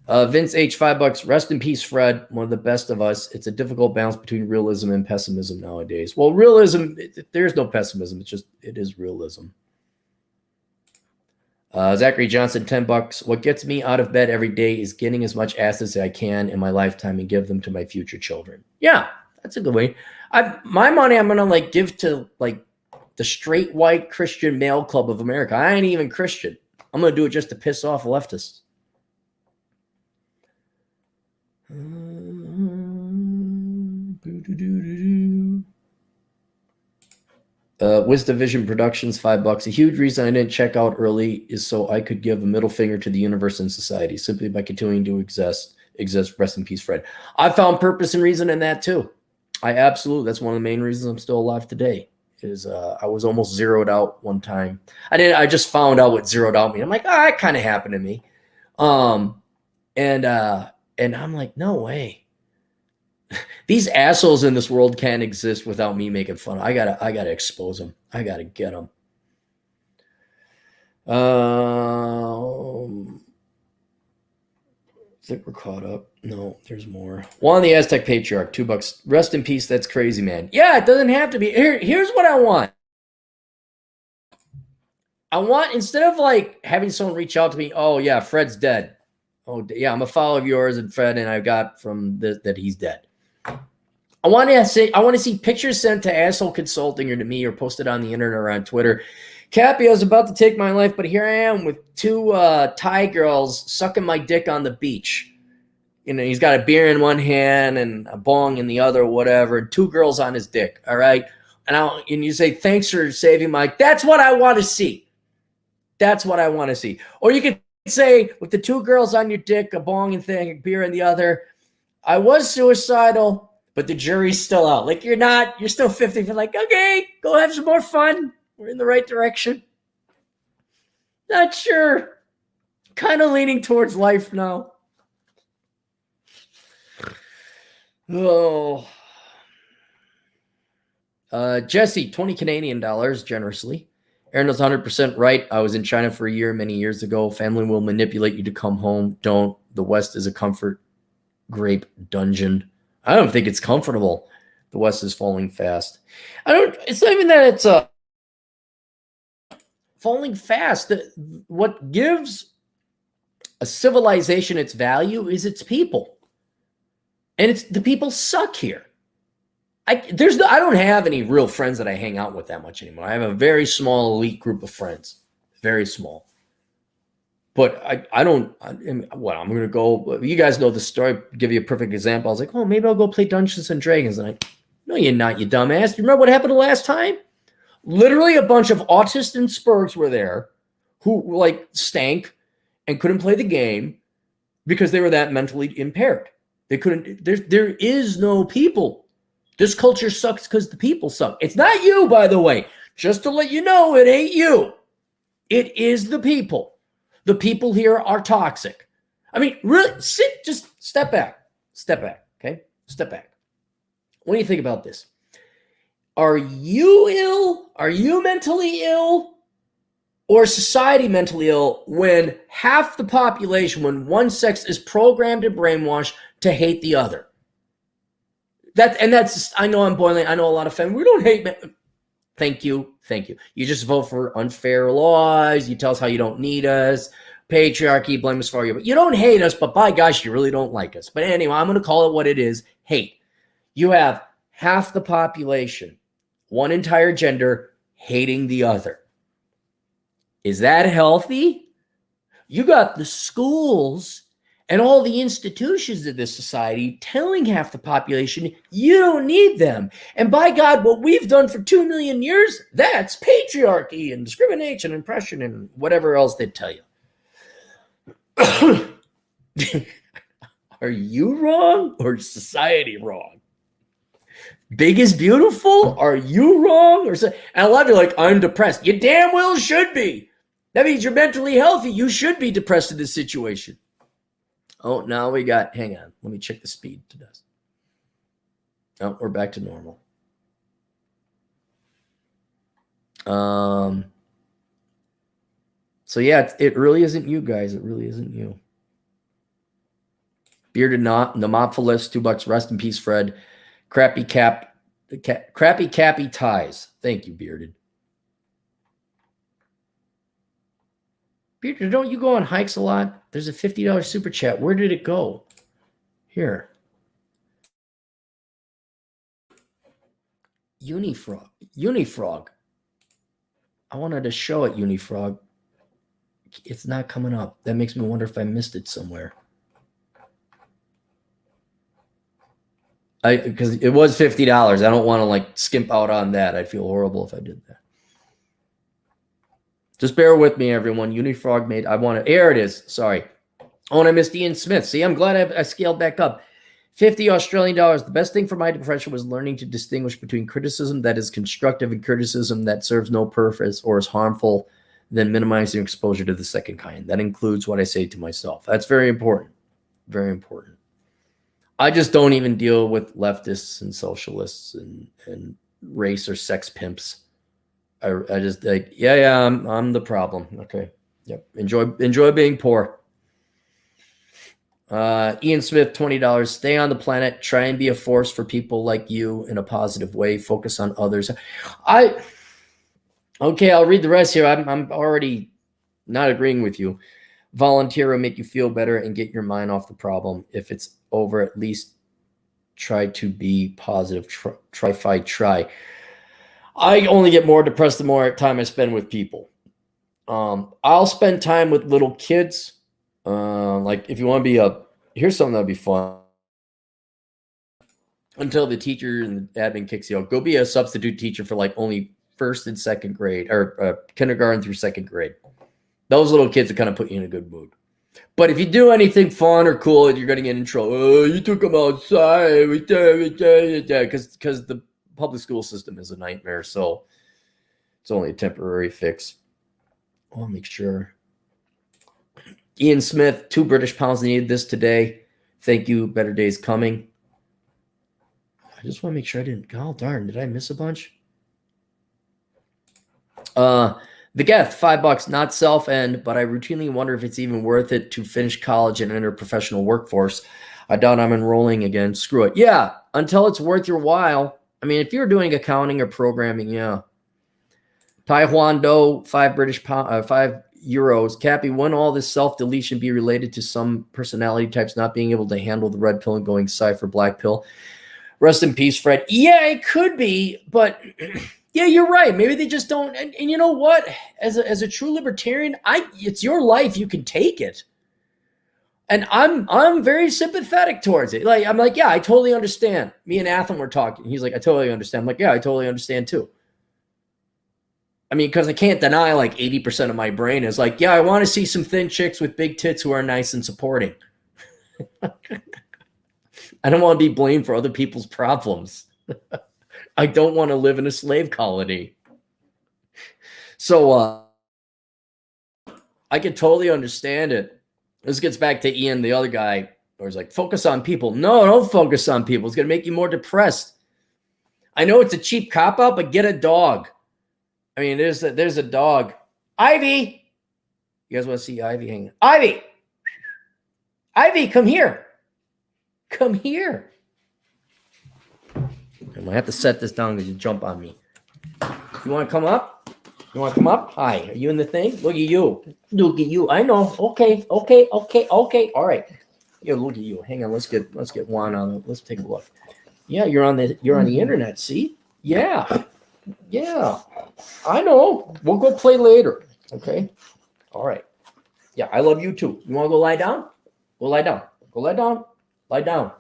Vince H, $5. Rest in peace, Fred. One of the best of us. It's a difficult balance between realism and pessimism nowadays. Well, realism, there's no pessimism. It is realism. Zachary Johnson, $10. What gets me out of bed every day is getting as much assets as I can in my lifetime and give them to my future children. Yeah, that's a good way. My money I'm gonna give to the straight white Christian male club of America. I ain't even Christian. I'm going to do it just to piss off leftists. Wisdom Vision Productions, $5. A huge reason I didn't check out early is so I could give a middle finger to the universe and society simply by continuing to exist. Rest in peace, Fred. I found purpose and reason in that too. That's one of the main reasons I'm still alive today. I was almost zeroed out one time. I just found out what zeroed out means. I'm like, that kind of happened to me. And I'm like, no way. These assholes in this world can't exist without me making fun. I gotta expose them. I gotta get them. I think we're caught up. No, there's more. Juan the Aztec Patriarch, $2. Rest in peace. That's crazy, man. Yeah, it doesn't have to be. Here's what I want. I want, instead of having someone reach out to me, oh yeah, Fred's dead. Oh yeah, I'm a follower of yours and Fred, and I got from this that he's dead. I want to see pictures sent to Asshole Consulting or to me or posted on the internet or on Twitter. Cappy, I was about to take my life, but here I am with two Thai girls sucking my dick on the beach. He's got a beer in one hand and a bong in the other, whatever, and two girls on his dick, all right? And you say, thanks for saving my... That's what I want to see. That's what I want to see. Or you could say, with the two girls on your dick, a bong and thing, a beer in the other, I was suicidal, but the jury's still out. You're not. You're still 50. You're like, okay, go have some more fun. We're in the right direction. Not sure. Kind of leaning towards life now. Oh. Jesse, $20 Canadian generously. Aaron is 100% right. I was in China for a year many years ago. Family will manipulate you to come home. Don't. The West is a comfort grape dungeon. I don't think it's comfortable. The West is falling fast. It's not even that it's falling fast. What gives a civilization its value is its people. And the people suck here. I don't have any real friends that I hang out with that much anymore. I have a very small elite group of friends. Very small. But I'm going to go, you guys know the story, give you a perfect example. I was like, maybe I'll go play Dungeons and Dragons. And no, you're not, you dumbass. You remember what happened the last time? Literally a bunch of autists and spurgs were there who stank and couldn't play the game because they were that mentally impaired. They couldn't, there is no people. This culture sucks because the people suck. It's not you, by the way. Just to let you know, it ain't you. It is the people. The people here are toxic. I mean, really, just step back. Step back, okay? Step back. What do you think about this? Are you ill? Are you mentally ill? Or society mentally ill when half the population, when one sex is programmed and brainwashed to hate the other? I know I'm boiling. I know a lot of fans. We don't hate men. Thank you. You just vote for unfair laws. You tell us how you don't need us. patriarchy, blame us for you. But you don't hate us, but by gosh, you really don't like us. But anyway, I'm going to call it what it is, hate. You have half the population, one entire gender, hating the other. Is that healthy? You got the schools and all the institutions of this society telling half the population, you don't need them. And by God, what we've done for 2 million years, that's patriarchy and discrimination and oppression and whatever else they tell you. Are you wrong or is society wrong? Big is beautiful? Are you wrong? And a lot of you are like, I'm depressed. You damn well should be. That means you're mentally healthy. You should be depressed in this situation. Oh, now we got, hang on. Let me check the speed to this. Oh, we're back to normal. So yeah, it really isn't you guys. It really isn't you. Bearded Nomophilus, $2. Rest in peace, Fred. Crappy Cappy Ties. Thank you, Bearded. Bearded, don't you go on hikes a lot? There's a $50 super chat. Where did it go? Here. Unifrog. I wanted to show it, Unifrog. It's not coming up. That makes me wonder if I missed it somewhere. Because it was $50. I don't want to like skimp out on that. I'd feel horrible if I did that. Just bear with me, everyone. Unifrog made. Here it is. Sorry. Oh, and I missed Ian Smith. See, I'm glad I scaled back up. 50 Australian dollars. The best thing for my depression was learning to distinguish between criticism that is constructive and criticism that serves no purpose or is harmful, then minimizing exposure to the second kind. That includes what I say to myself. That's very important. Very important. I just don't even deal with leftists and socialists and race or sex pimps. I just like, I'm the problem. Okay. Yep. Enjoy being poor. Ian Smith, $20. Stay on the planet. Try and be a force for people like you in a positive way. Focus on others. Okay, I'll read the rest here. I'm already not agreeing with you. Volunteer will make you feel better and get your mind off the problem. If it's over, at least try to be positive. Try. I only get more depressed the more time I spend with people. I'll spend time with little kids. Like if you want to be here's something that'd be fun. Until the teacher and the admin kicks you out, go be a substitute teacher for like only first and second grade or kindergarten through second grade. Those little kids will kind of put you in a good mood. But if you do anything fun or cool, you're going to get in trouble. Oh, you took them outside. Because the public school system is a nightmare. So it's only a temporary fix. I'll make sure. Ian Smith, 2 British pounds needed this today. Thank you. Better days coming. I just want to make sure I didn't. Oh, darn. Did I miss a bunch? The Geth, $5, not self-end, but I routinely wonder if it's even worth it to finish college and enter professional workforce. I doubt I'm enrolling again. Screw it. Yeah, until it's worth your while. I mean, if you're doing accounting or programming, yeah. Taiwan Do, €5. Cappy, wouldn't all this self-deletion be related to some personality types not being able to handle the red pill and going cipher black pill? Rest in peace, Fred. Yeah, it could be, but... Yeah, you're right. Maybe they just don't. And you know what? As a true libertarian, it's your life. You can take it. And I'm very sympathetic towards it. Like I'm like, yeah, I totally understand. Me and Atham were talking. He's like, I totally understand. I'm like, yeah, I totally understand too. I mean, because I can't deny like 80% of my brain is like, yeah, I want to see some thin chicks with big tits who are nice and supporting. I don't want to be blamed for other people's problems. I don't want to live in a slave colony. So I can totally understand it. This gets back to Ian, the other guy, where he's like, focus on people. No, don't focus on people. It's going to make you more depressed. I know it's a cheap cop-out, but get a dog. I mean, there's a dog. Ivy. You guys want to see Ivy hanging? Ivy, come here. Come here. I'm going to have to set this down because you jump on me. You want to come up? You want to come up? Hi. Are you in the thing? Look at you. Look at you. I know. Okay. All right. Yeah, look at you. Hang on. Let's get Juan on. Let's take a look. Yeah, you're on the internet. See? Yeah. I know. We'll go play later. Okay. All right. Yeah, I love you too. You want to go lie down? Go lie down. Go lie down. Lie down.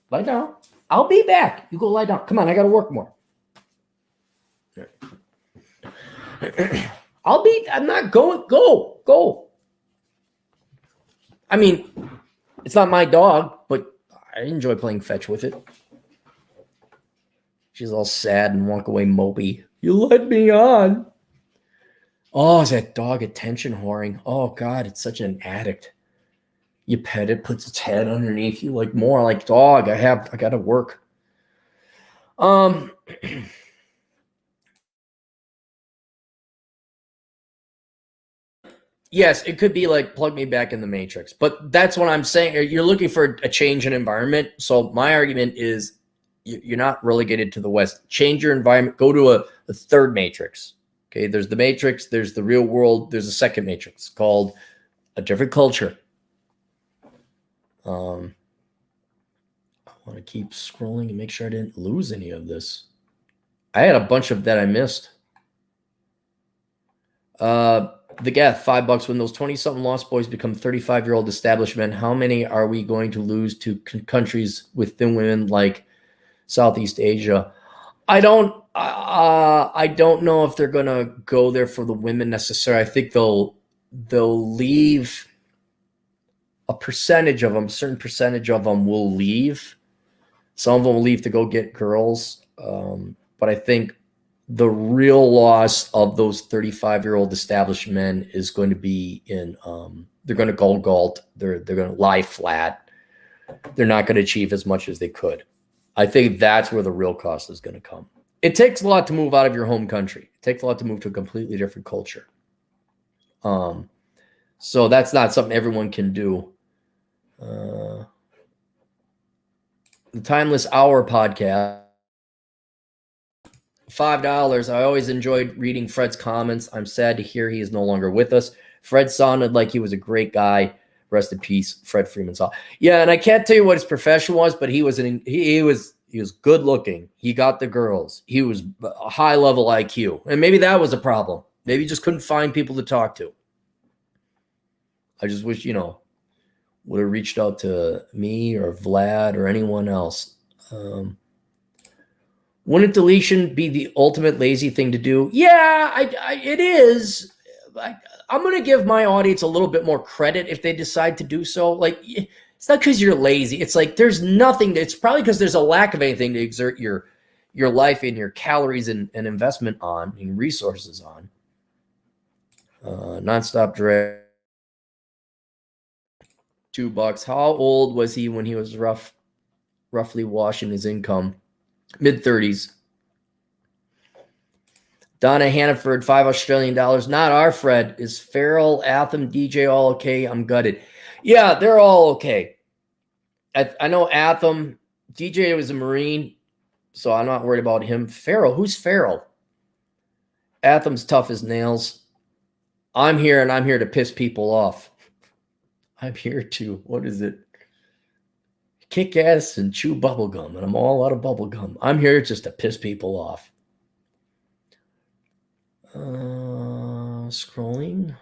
Lie down. I'll be back. You go lie down. Come on, I got to work more. I'm not going. Go. I mean, it's not my dog, but I enjoy playing fetch with it. She's all sad and walk away mopey. You let me on. Oh, is that dog attention whoring? Oh, God, it's such an addict. You pet it, puts its head underneath you like more like dog. I got to work. Yes, it could be like plug me back in the matrix, but that's what I'm saying. You're looking for a change in environment. So my argument is you're not relegated to the West. Change your environment. Go to a third matrix. Okay, there's the matrix. There's the real world. There's a second matrix called a different culture. I want to keep scrolling and make sure I didn't lose any of this. I had a bunch of that I missed. The Geth, $5 when those 20-something lost boys become 35-year-old established men. How many are we going to lose to countries with thin women like Southeast Asia? I don't know if they're gonna go there for the women necessarily. I think they'll leave a percentage of them. A certain percentage of them will leave. Some of them will leave to go get girls. But I think the real loss of those 35-year-old established men is going to be in they're going to go galt. They're going to lie flat. They're not going to achieve as much as they could. I think that's where the real cost is going to come. It takes a lot to move out of your home country. It takes a lot to move to a completely different culture. So that's not something everyone can do. The Timeless Hour podcast. $5. I always enjoyed reading Fred's comments. I'm sad to hear he is no longer with us. Fred sounded like he was a great guy. Rest in peace, Fred Freeman. Yeah, and I can't tell you what his profession was, but he was good looking. He got the girls. He was a high level IQ, and maybe that was a problem. Maybe he just couldn't find people to talk to. I just wish would have reached out to me or Vlad or anyone else. Wouldn't deletion be the ultimate lazy thing to do? Yeah, it is. I'm going to give my audience a little bit more credit if they decide to do so. Like, it's not because you're lazy. It's like there's nothing. It's probably because there's a lack of anything to exert your life and your calories and investment on and resources on. Nonstop drag. $2. How old was he when he was roughly washing his income? Mid-30s. Donna Hannaford, $5 Australian. Not our Fred. Is Farrell, Atham, DJ all okay? I'm gutted. Yeah, they're all okay. I know Atham. DJ was a Marine, so I'm not worried about him. Farrell, who's Farrell? Atham's tough as nails. I'm here, and I'm here to piss people off. I'm here to, what is it? Kick ass and chew bubblegum, and I'm all out of bubblegum. I'm here just to piss people off. Scrolling.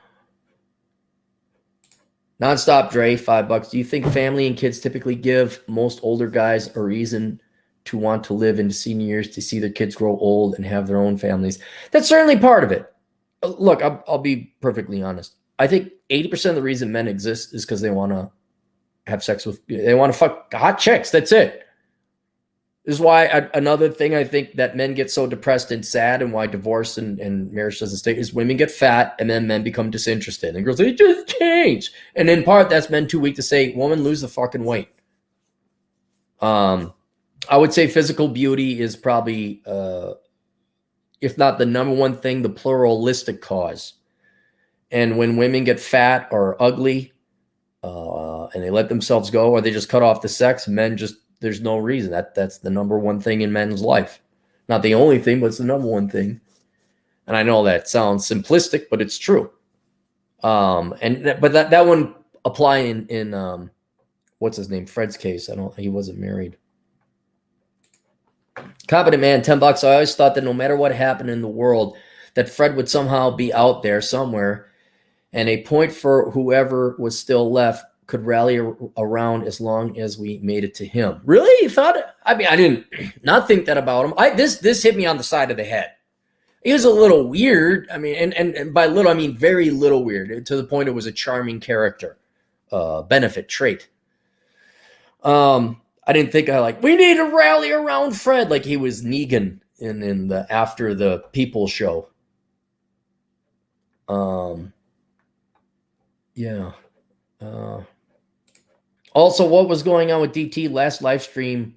Nonstop Dre, $5. Do you think family and kids typically give most older guys a reason to want to live into senior years to see their kids grow old and have their own families? That's certainly part of it. Look, I'll be perfectly honest. I think 80% of the reason men exist is because they want to have sex with, they want to fuck hot chicks. That's it. This is why another thing I think that men get so depressed and sad, and why divorce and marriage doesn't stay, is women get fat and then men become disinterested. And girls, they just change. And in part, that's men too weak to say, woman, lose the fucking weight. I would say physical beauty is probably, if not the number one thing, the pluralistic cause. And when women get fat or ugly, and they let themselves go, or they just cut off the sex, men just, there's no reason. That's the number one thing in men's life. Not the only thing, but it's the number one thing. And I know that sounds simplistic, but it's true. But that one apply in what's his name? Fred's case. He wasn't married. Competent man, $10. I always thought that no matter what happened in the world, that Fred would somehow be out there somewhere, and a point for whoever was still left could rally around as long as we made it to him. Really? You thought it? I mean, I didn't not think that about him. This hit me on the side of the head. He was a little weird. I mean, and by little, I mean very little weird, to the point it was a charming character, benefit trait. I didn't think we need to rally around Fred like he was Negan in the After the People show. Yeah. Also, what was going on with DT last live stream?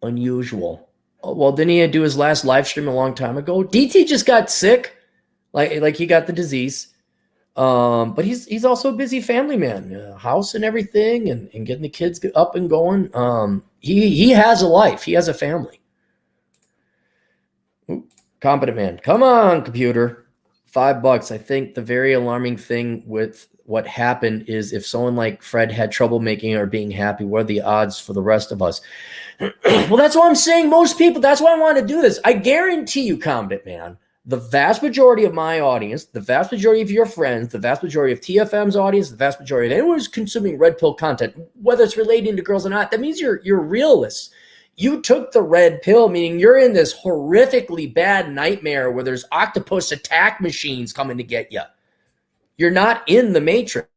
Unusual. Oh, well, didn't he do his last live stream a long time ago? DT just got sick, like he got the disease. But he's also a busy family man, house and everything, and getting the kids up and going. He has a life. He has a family. Ooh, competent man. Come on, computer. $5. I think the very alarming thing with what happened is if someone like Fred had trouble making or being happy, what are the odds for the rest of us? Well, that's what I'm saying. Most people, that's why I want to do this. I guarantee you, competent man, the vast majority of my audience, the vast majority of your friends, the vast majority of TFM's audience, the vast majority of anyone who's consuming red pill content, whether it's relating to girls or not, that means you're realists. You took the red pill, meaning you're in this horrifically bad nightmare where there's octopus attack machines coming to get you. You're not in the matrix.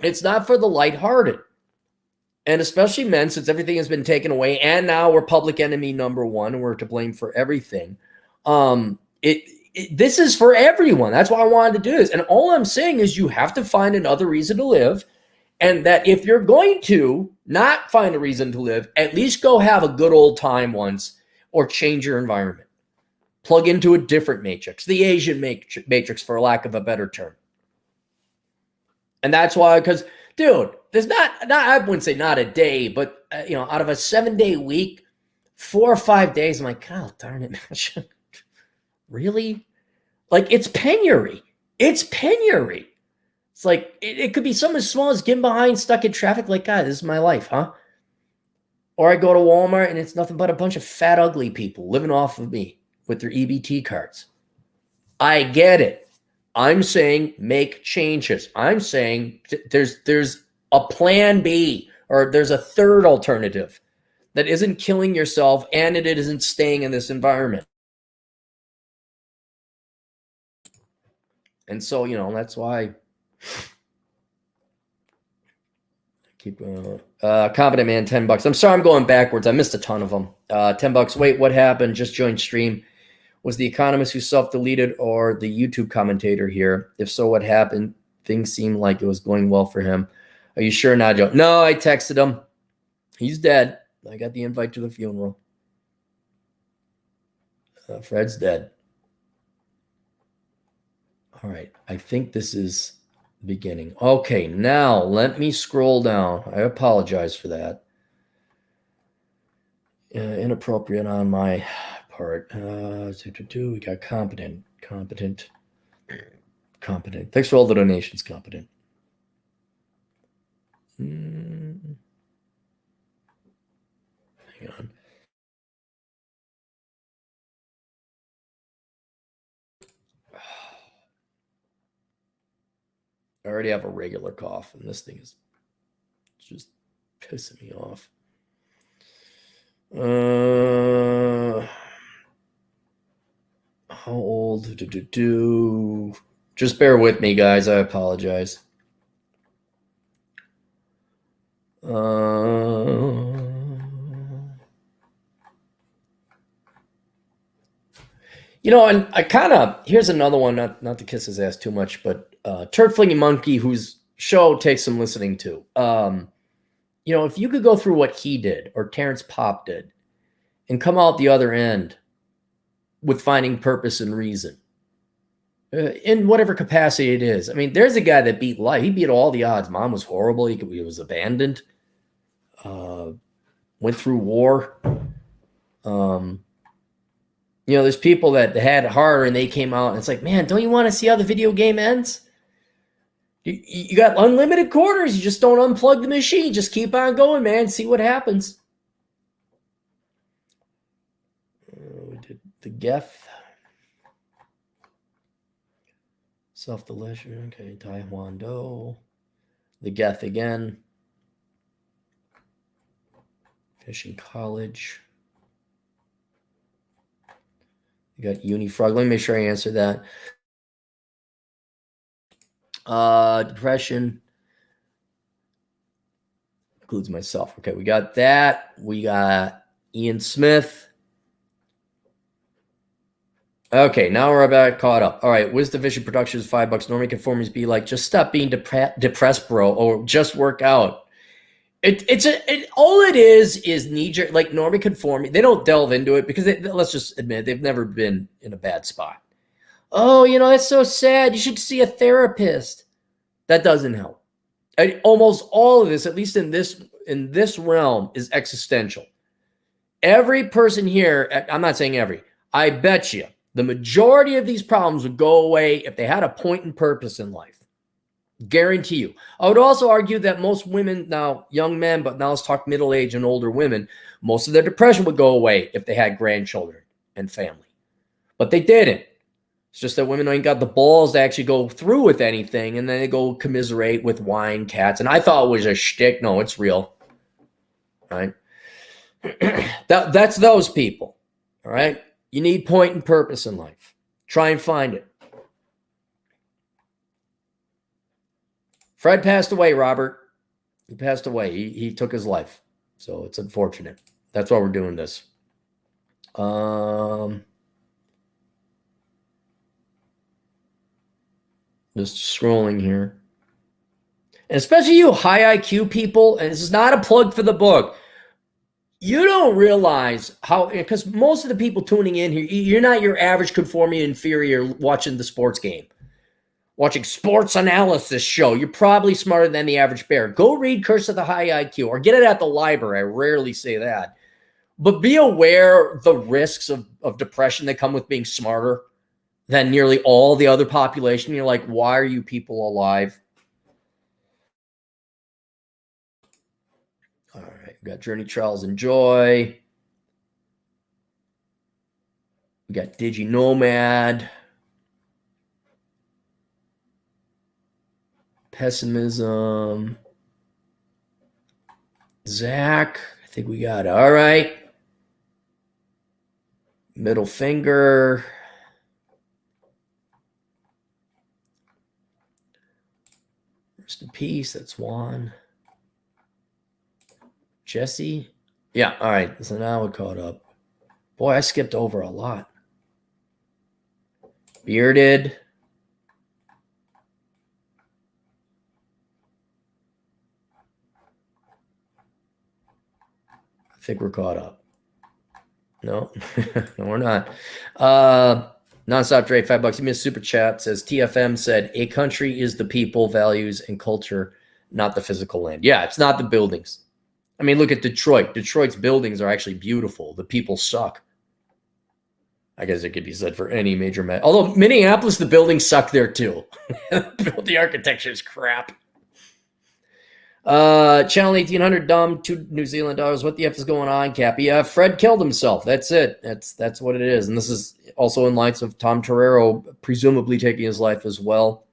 It's not for the lighthearted. And especially men, since everything has been taken away, and now we're public enemy number one, and we're to blame for everything. This is for everyone. That's why I wanted to do this. And all I'm saying is you have to find another reason to live. And that if you're going to not find a reason to live, at least go have a good old time once or change your environment. Plug into a different matrix, the Asian matrix, for lack of a better term. And that's why, because, dude, there's not I wouldn't say not a day, but, out of a 7-day week, 4 or 5 days, I'm like, God darn it. Really? Like, it's penury. It's penury. It's like, it could be something as small as getting behind, stuck in traffic. Like, God, this is my life, huh? Or I go to Walmart and it's nothing but a bunch of fat, ugly people living off of me with their EBT cards. I get it. I'm saying make changes. I'm saying there's a plan B, or there's a third alternative that isn't killing yourself and it isn't staying in this environment. And so, that's why keep competent man, $10. I'm sorry I'm going backwards. I missed a ton of them. $10. Wait, what happened? Just joined stream. Was the economist who self-deleted or the YouTube commentator here? If so, what happened? Things seemed like it was going well for him. Are you sure, Najo? No, I texted him. He's dead. I got the invite to the funeral. Fred's dead. All right. I think this is the beginning. Okay, now let me scroll down. I apologize for that. Inappropriate on my part. We got competent. Thanks for all the donations, competent. Hang on. I already have a regular cough, and this thing is just pissing me off. How old? Just bear with me, guys. I apologize. And I kind of, here's another one, not to kiss his ass too much, but Turd Flinging Monkey, whose show takes some listening to. If you could go through what he did or Terrence Popp did and come out the other end with finding purpose and reason in whatever capacity it is. I mean, there's a guy that beat life. He beat all the odds. Mom was horrible. He was abandoned. Went through war. You know, there's people that had it harder and they came out and it's like, man, don't you want to see how the video game ends? You got unlimited quarters. You just don't unplug the machine. Just keep on going, man. See what happens. We did the Geth. Self-deletion. Okay, Taekwondo. The Geth again. Fishing college. You got Unifrog. Let me make sure I answer that. Depression. Includes myself. Okay, we got that. We got Ian Smith. Okay, now we're about caught up. All right, Wisdom Vision Productions, $5. Normie Conformities be like, just stop being depressed, bro, or just work out. All it is knee-jerk, like Normie Conformity. They don't delve into it because let's just admit it, they've never been in a bad spot. Oh, you know, that's so sad. You should see a therapist. That doesn't help. Almost all of this, at least in this realm, is existential. Every person here, I'm not saying every, I bet you the majority of these problems would go away if they had a point and purpose in life. Guarantee you. I would also argue that most women, now young men, but now let's talk middle-aged and older women, most of their depression would go away if they had grandchildren and family. But they didn't. It's just that women ain't got the balls to actually go through with anything, and then they go commiserate with wine, cats. And I thought it was a shtick. No, it's real. All right? That's those people. All right? You need point and purpose in life. Try and find it. Fred passed away, Robert. He passed away. He took his life. So it's unfortunate. That's why we're doing this. Just scrolling here. And especially you high IQ people, and this is not a plug for the book. You don't realize how, because most of the people tuning in here, you're not your average conformity inferior watching the sports game. Watching sports analysis show. You're probably smarter than the average bear. Go read Curse of the High IQ or get it at the library. I rarely say that. But be aware the risks of depression that come with being smarter than nearly all the other population. You're like, why are you people alive? All right. We got Journey, Trials, and Joy. We got Digi Nomad. Pessimism. Zach. I think we got it. All right. Middle finger. Rest in peace. That's Juan. Jesse. Yeah. All right. So now we're caught up. Boy, I skipped over a lot. Bearded. I think we're caught up. No, no, we're not. Nonstop Dre, $5. Give me a super chat. Says TFM said a country is the people, values, and culture, not the physical land. Yeah, it's not the buildings. I mean, look at Detroit. Detroit's buildings are actually beautiful. The people suck. I guess it could be said for any major although Minneapolis, the buildings suck there too. The architecture is crap. Channel 1800 dumb, $2 New Zealand dollars. What the F is going on, Cappy? Fred killed himself. That's it. That's what it is. And this is also in lights of Tom Torero presumably taking his life as well.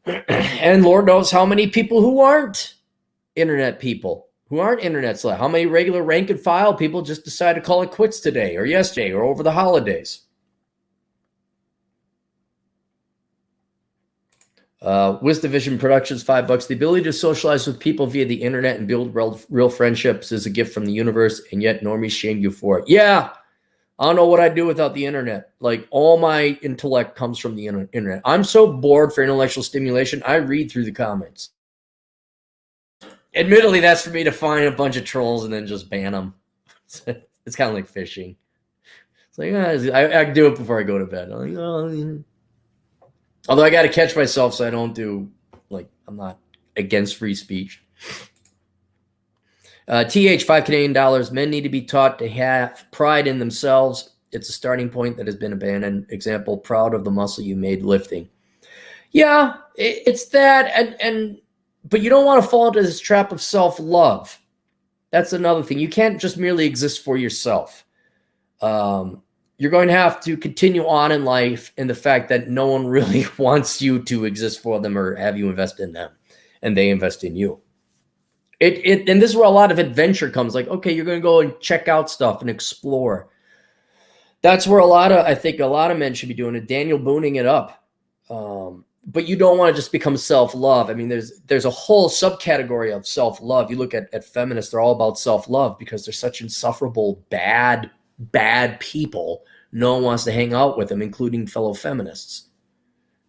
And Lord knows how many people who aren't internet people, who aren't internet slash, how many regular rank and file people just decide to call it quits today or yesterday or over the holidays. Wisdom Vision Productions, $5. The ability to socialize with people via the internet and build real friendships is a gift from the universe, and yet normies shame you for it. Yeah, I don't know what I'd do without the internet. Like, all my intellect comes from the internet. I'm so bored for intellectual stimulation, I read through the comments. Admittedly, that's for me to find a bunch of trolls and then just ban them. It's kind of like fishing. It's like, I can do it before I go to bed. I'm like, oh. Although I got to catch myself so I don't do, like, I'm not against free speech. TH, $5 Canadian. Men need to be taught to have pride in themselves It's a starting point that has been abandoned. Example, proud of the muscle you made lifting. Yeah, it's that. But you don't want to fall into this trap of self-love. That's another thing. You can't just merely exist for yourself. You're going to have to continue on in life in the fact that no one really wants you to exist for them or have you invest in them, and they invest in you. And this is where a lot of adventure comes. Like, okay, you're going to go and check out stuff and explore. That's where I think a lot of men should be doing it. Daniel Booning it up. But you don't want to just become self-love. I mean, there's a whole subcategory of self-love. You look at feminists, they're all about self-love because they're such insufferable, bad people. No one wants to hang out with them, including fellow feminists.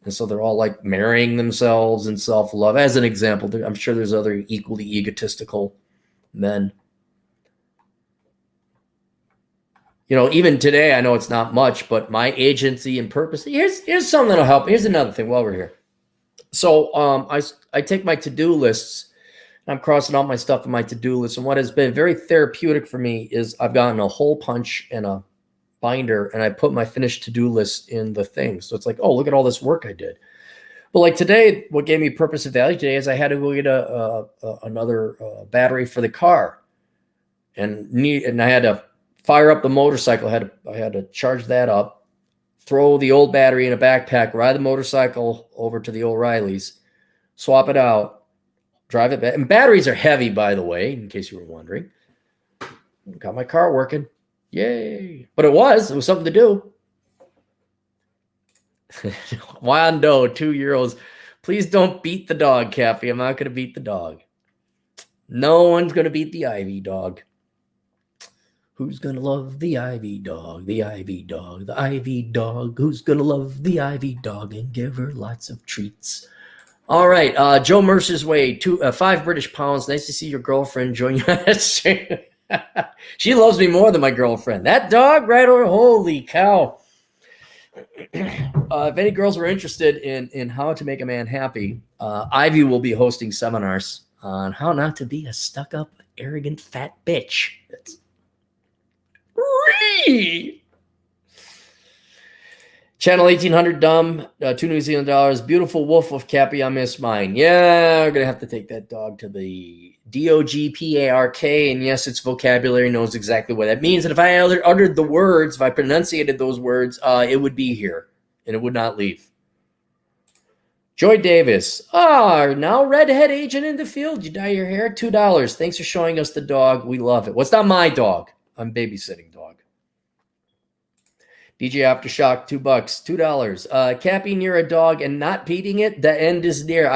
And so they're all like marrying themselves in self-love. As an example, I'm sure there's other equally egotistical men. You know, even today, I know it's not much, but my agency and purpose. Here's something that'll help. Here's another thing while we're here. So I take my to-do lists. I'm crossing out my stuff in my to-do list. And what has been very therapeutic for me is I've gotten a hole punch and a binder, and I put my finished to-do list in the thing. So it's like, oh, look at all this work I did. But like today, what gave me purpose and value today is I had to go get another battery for the car, and I had to fire up the motorcycle. I had to charge that up, throw the old battery in a backpack, ride the motorcycle over to the O'Reilly's, swap it out, drive it back. And batteries are heavy, by the way, in case you were wondering. Got my car working. Yay. But it was something to do. Wando, 2 euros. Please don't beat the dog, Cappy. I'm not going to beat the dog. No one's going to beat the Ivy dog. Who's going to love the Ivy dog? The Ivy dog. The Ivy dog. Who's going to love the Ivy dog and give her lots of treats? All right. Joe Mercer's Way. 5 British pounds. Nice to see your girlfriend join you. She loves me more than my girlfriend. That dog right over. Holy cow. If any girls were interested in how to make a man happy, Ivy will be hosting seminars on how not to be a stuck-up, arrogant, fat bitch. It's Channel 1800 dumb, 2 New Zealand dollars. Beautiful wolf of Cappy, I miss mine. Yeah, we're going to have to take that dog to the DOGPARK. And yes, its vocabulary knows exactly what that means. And if I uttered the words, if I pronunciated those words, it would be here and it would not leave. Joy Davis. Now redhead agent in the field. You dye your hair? $2. Thanks for showing us the dog. We love it. Well, it's not my dog. I'm babysitting dog. DJ Aftershock, $2, $2. Cappy near a dog and not beating it. The end is near.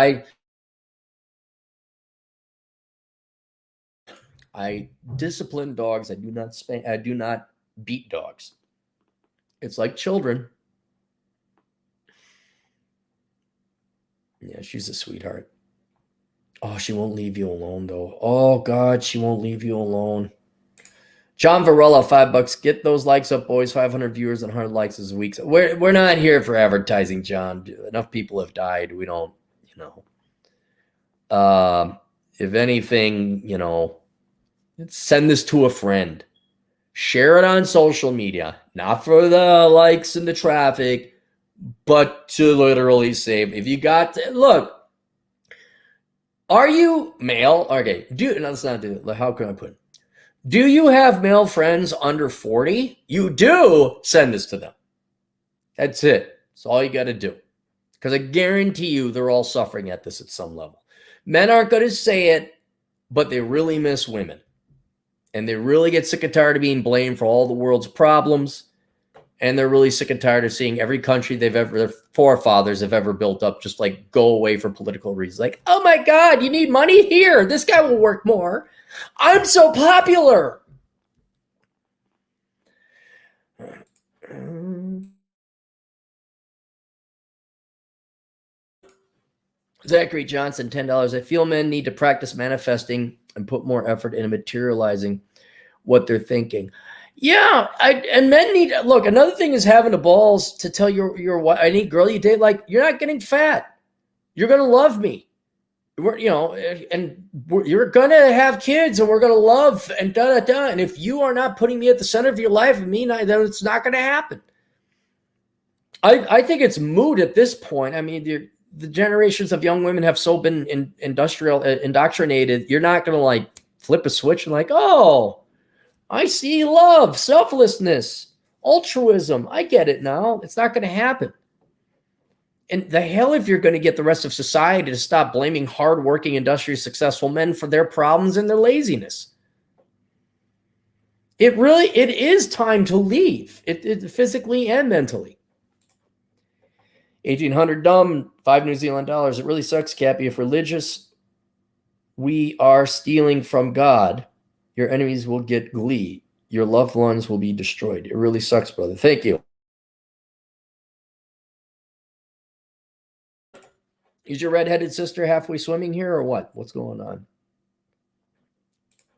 I discipline dogs. I do not spank. I do not beat dogs. It's like children. Yeah, she's a sweetheart. Oh, she won't leave you alone though. Oh God, she won't leave you alone. John Varela, $5. Get those likes up, boys. 500 viewers and 100 likes is a week. We're not here for advertising, John. Enough people have died. We don't, if anything, send this to a friend. Share it on social media. Not for the likes and the traffic, but to literally save. If you got look, are you male? Okay, let's not do it. How can I put it? Do you have male friends under 40? You do, send this to them. That's it. That's all you got to do. Because I guarantee you they're all suffering at this at some level. Men aren't going to say it, but they really miss women. And they really get sick and tired of being blamed for all the world's problems. And they're really sick and tired of seeing every country their forefathers have ever built up just like go away for political reasons. Like, oh my God, you need money? Here, this guy will work more. I'm so popular. Zachary Johnson, $10. I feel men need to practice manifesting and put more effort into materializing what they're thinking. Yeah, and men need look. Another thing is having the balls to tell your wife, any girl you date, like, you're not getting fat. You're gonna love me. you're gonna have kids, and we're gonna love and da da da. And if you are not putting me at the center of your life, then it's not gonna happen. I think it's moot at this point. I mean, the generations of young women have so been indoctrinated. You're not gonna like flip a switch and like, oh, I see love, selflessness, altruism. I get it now. It's not gonna happen. And the hell if you're going to get the rest of society to stop blaming hardworking, industrially successful men for their problems and their laziness. It is time to leave, it physically and mentally. 1,800 dumb, 5 New Zealand dollars. It really sucks, Cappy. If religious, we are stealing from God, your enemies will get glee. Your loved ones will be destroyed. It really sucks, brother. Thank you. Is your redheaded sister halfway swimming here or what? What's going on?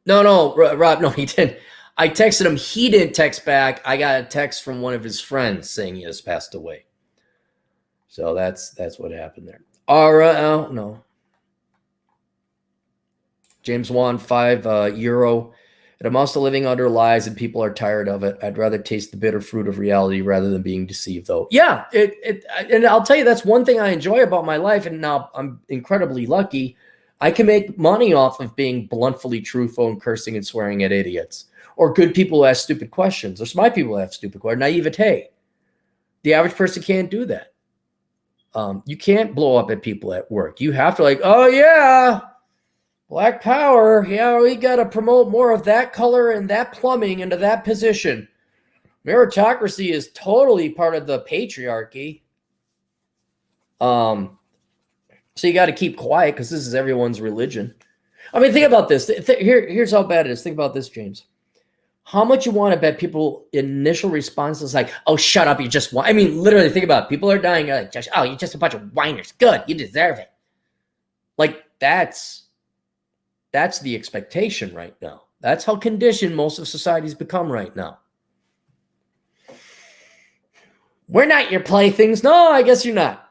No, Rob, no, he didn't. I texted him. He didn't text back. I got a text from one of his friends saying he has passed away. So that's what happened there. No. James Wan, €5. I'm also living under lies and people are tired of it. I'd rather taste the bitter fruit of reality rather than being deceived, though. Yeah, and I'll tell you, that's one thing I enjoy about my life, and now I'm incredibly lucky. I can make money off of being bluntfully truthful and cursing and swearing at idiots, or good people who ask stupid questions, or smart people who have stupid questions, naivete. The average person can't do that. You can't blow up at people at work. You have to like, oh yeah, Black power. Yeah, we got to promote more of that color and that plumbing into that position. Meritocracy is totally part of the patriarchy. So you got to keep quiet because this is everyone's religion. I mean, think about this. Here's how bad it is. Think about this, James. How much you want to bet people initial response is like, oh, shut up. You just want. I mean, literally think about it. People are dying. Like, oh, you're just a bunch of whiners. Good. You deserve it. Like that's the expectation right now. That's how conditioned most of society's become right now. We're not your playthings. No, I guess you're not.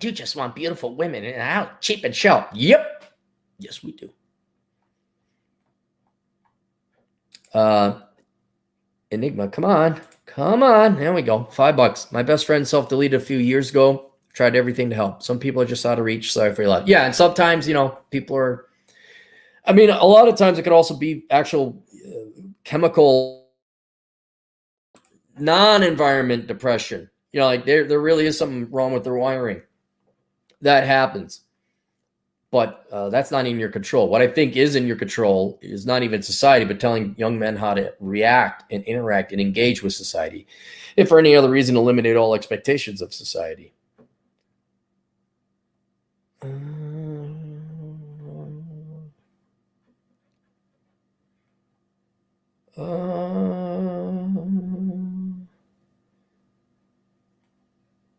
You just want beautiful women and out cheap and show. Yep. Yes, we do. Enigma, come on. There we go. $5. My best friend self-deleted a few years ago. Tried everything to help. Some people are just out of reach. Sorry for your life. Yeah, and sometimes, people are, I mean, a lot of times it could also be actual chemical non-environment depression. Like there really is something wrong with their wiring. That happens. But that's not in your control. What I think is in your control is not even society, but telling young men how to react and interact and engage with society. If for any other reason, eliminate all expectations of society.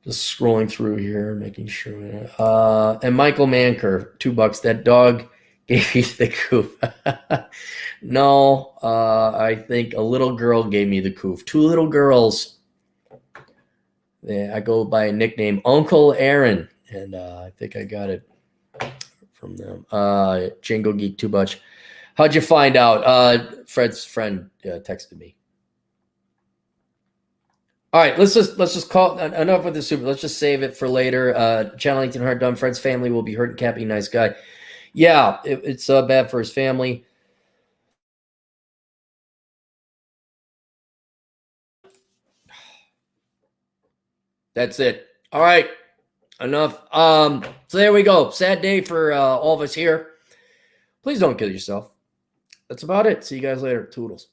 Just scrolling through here, making sure. And Michael Manker, $2. That dog gave you the coof. No, I think a little girl gave me the coof. 2 little girls. Yeah, I go by a nickname, Uncle Aaron, and I think I got it from them. Django Geek, $2. How'd you find out? Fred's friend texted me. All right, let's just call enough with the super. Let's just save it for later. Channel 1800 dumb. Fred's family will be hurt and can't be a nice guy. Yeah, it's bad for his family. That's it. All right, enough. So there we go. Sad day for all of us here. Please don't kill yourself. That's about it. See you guys later. Toodles.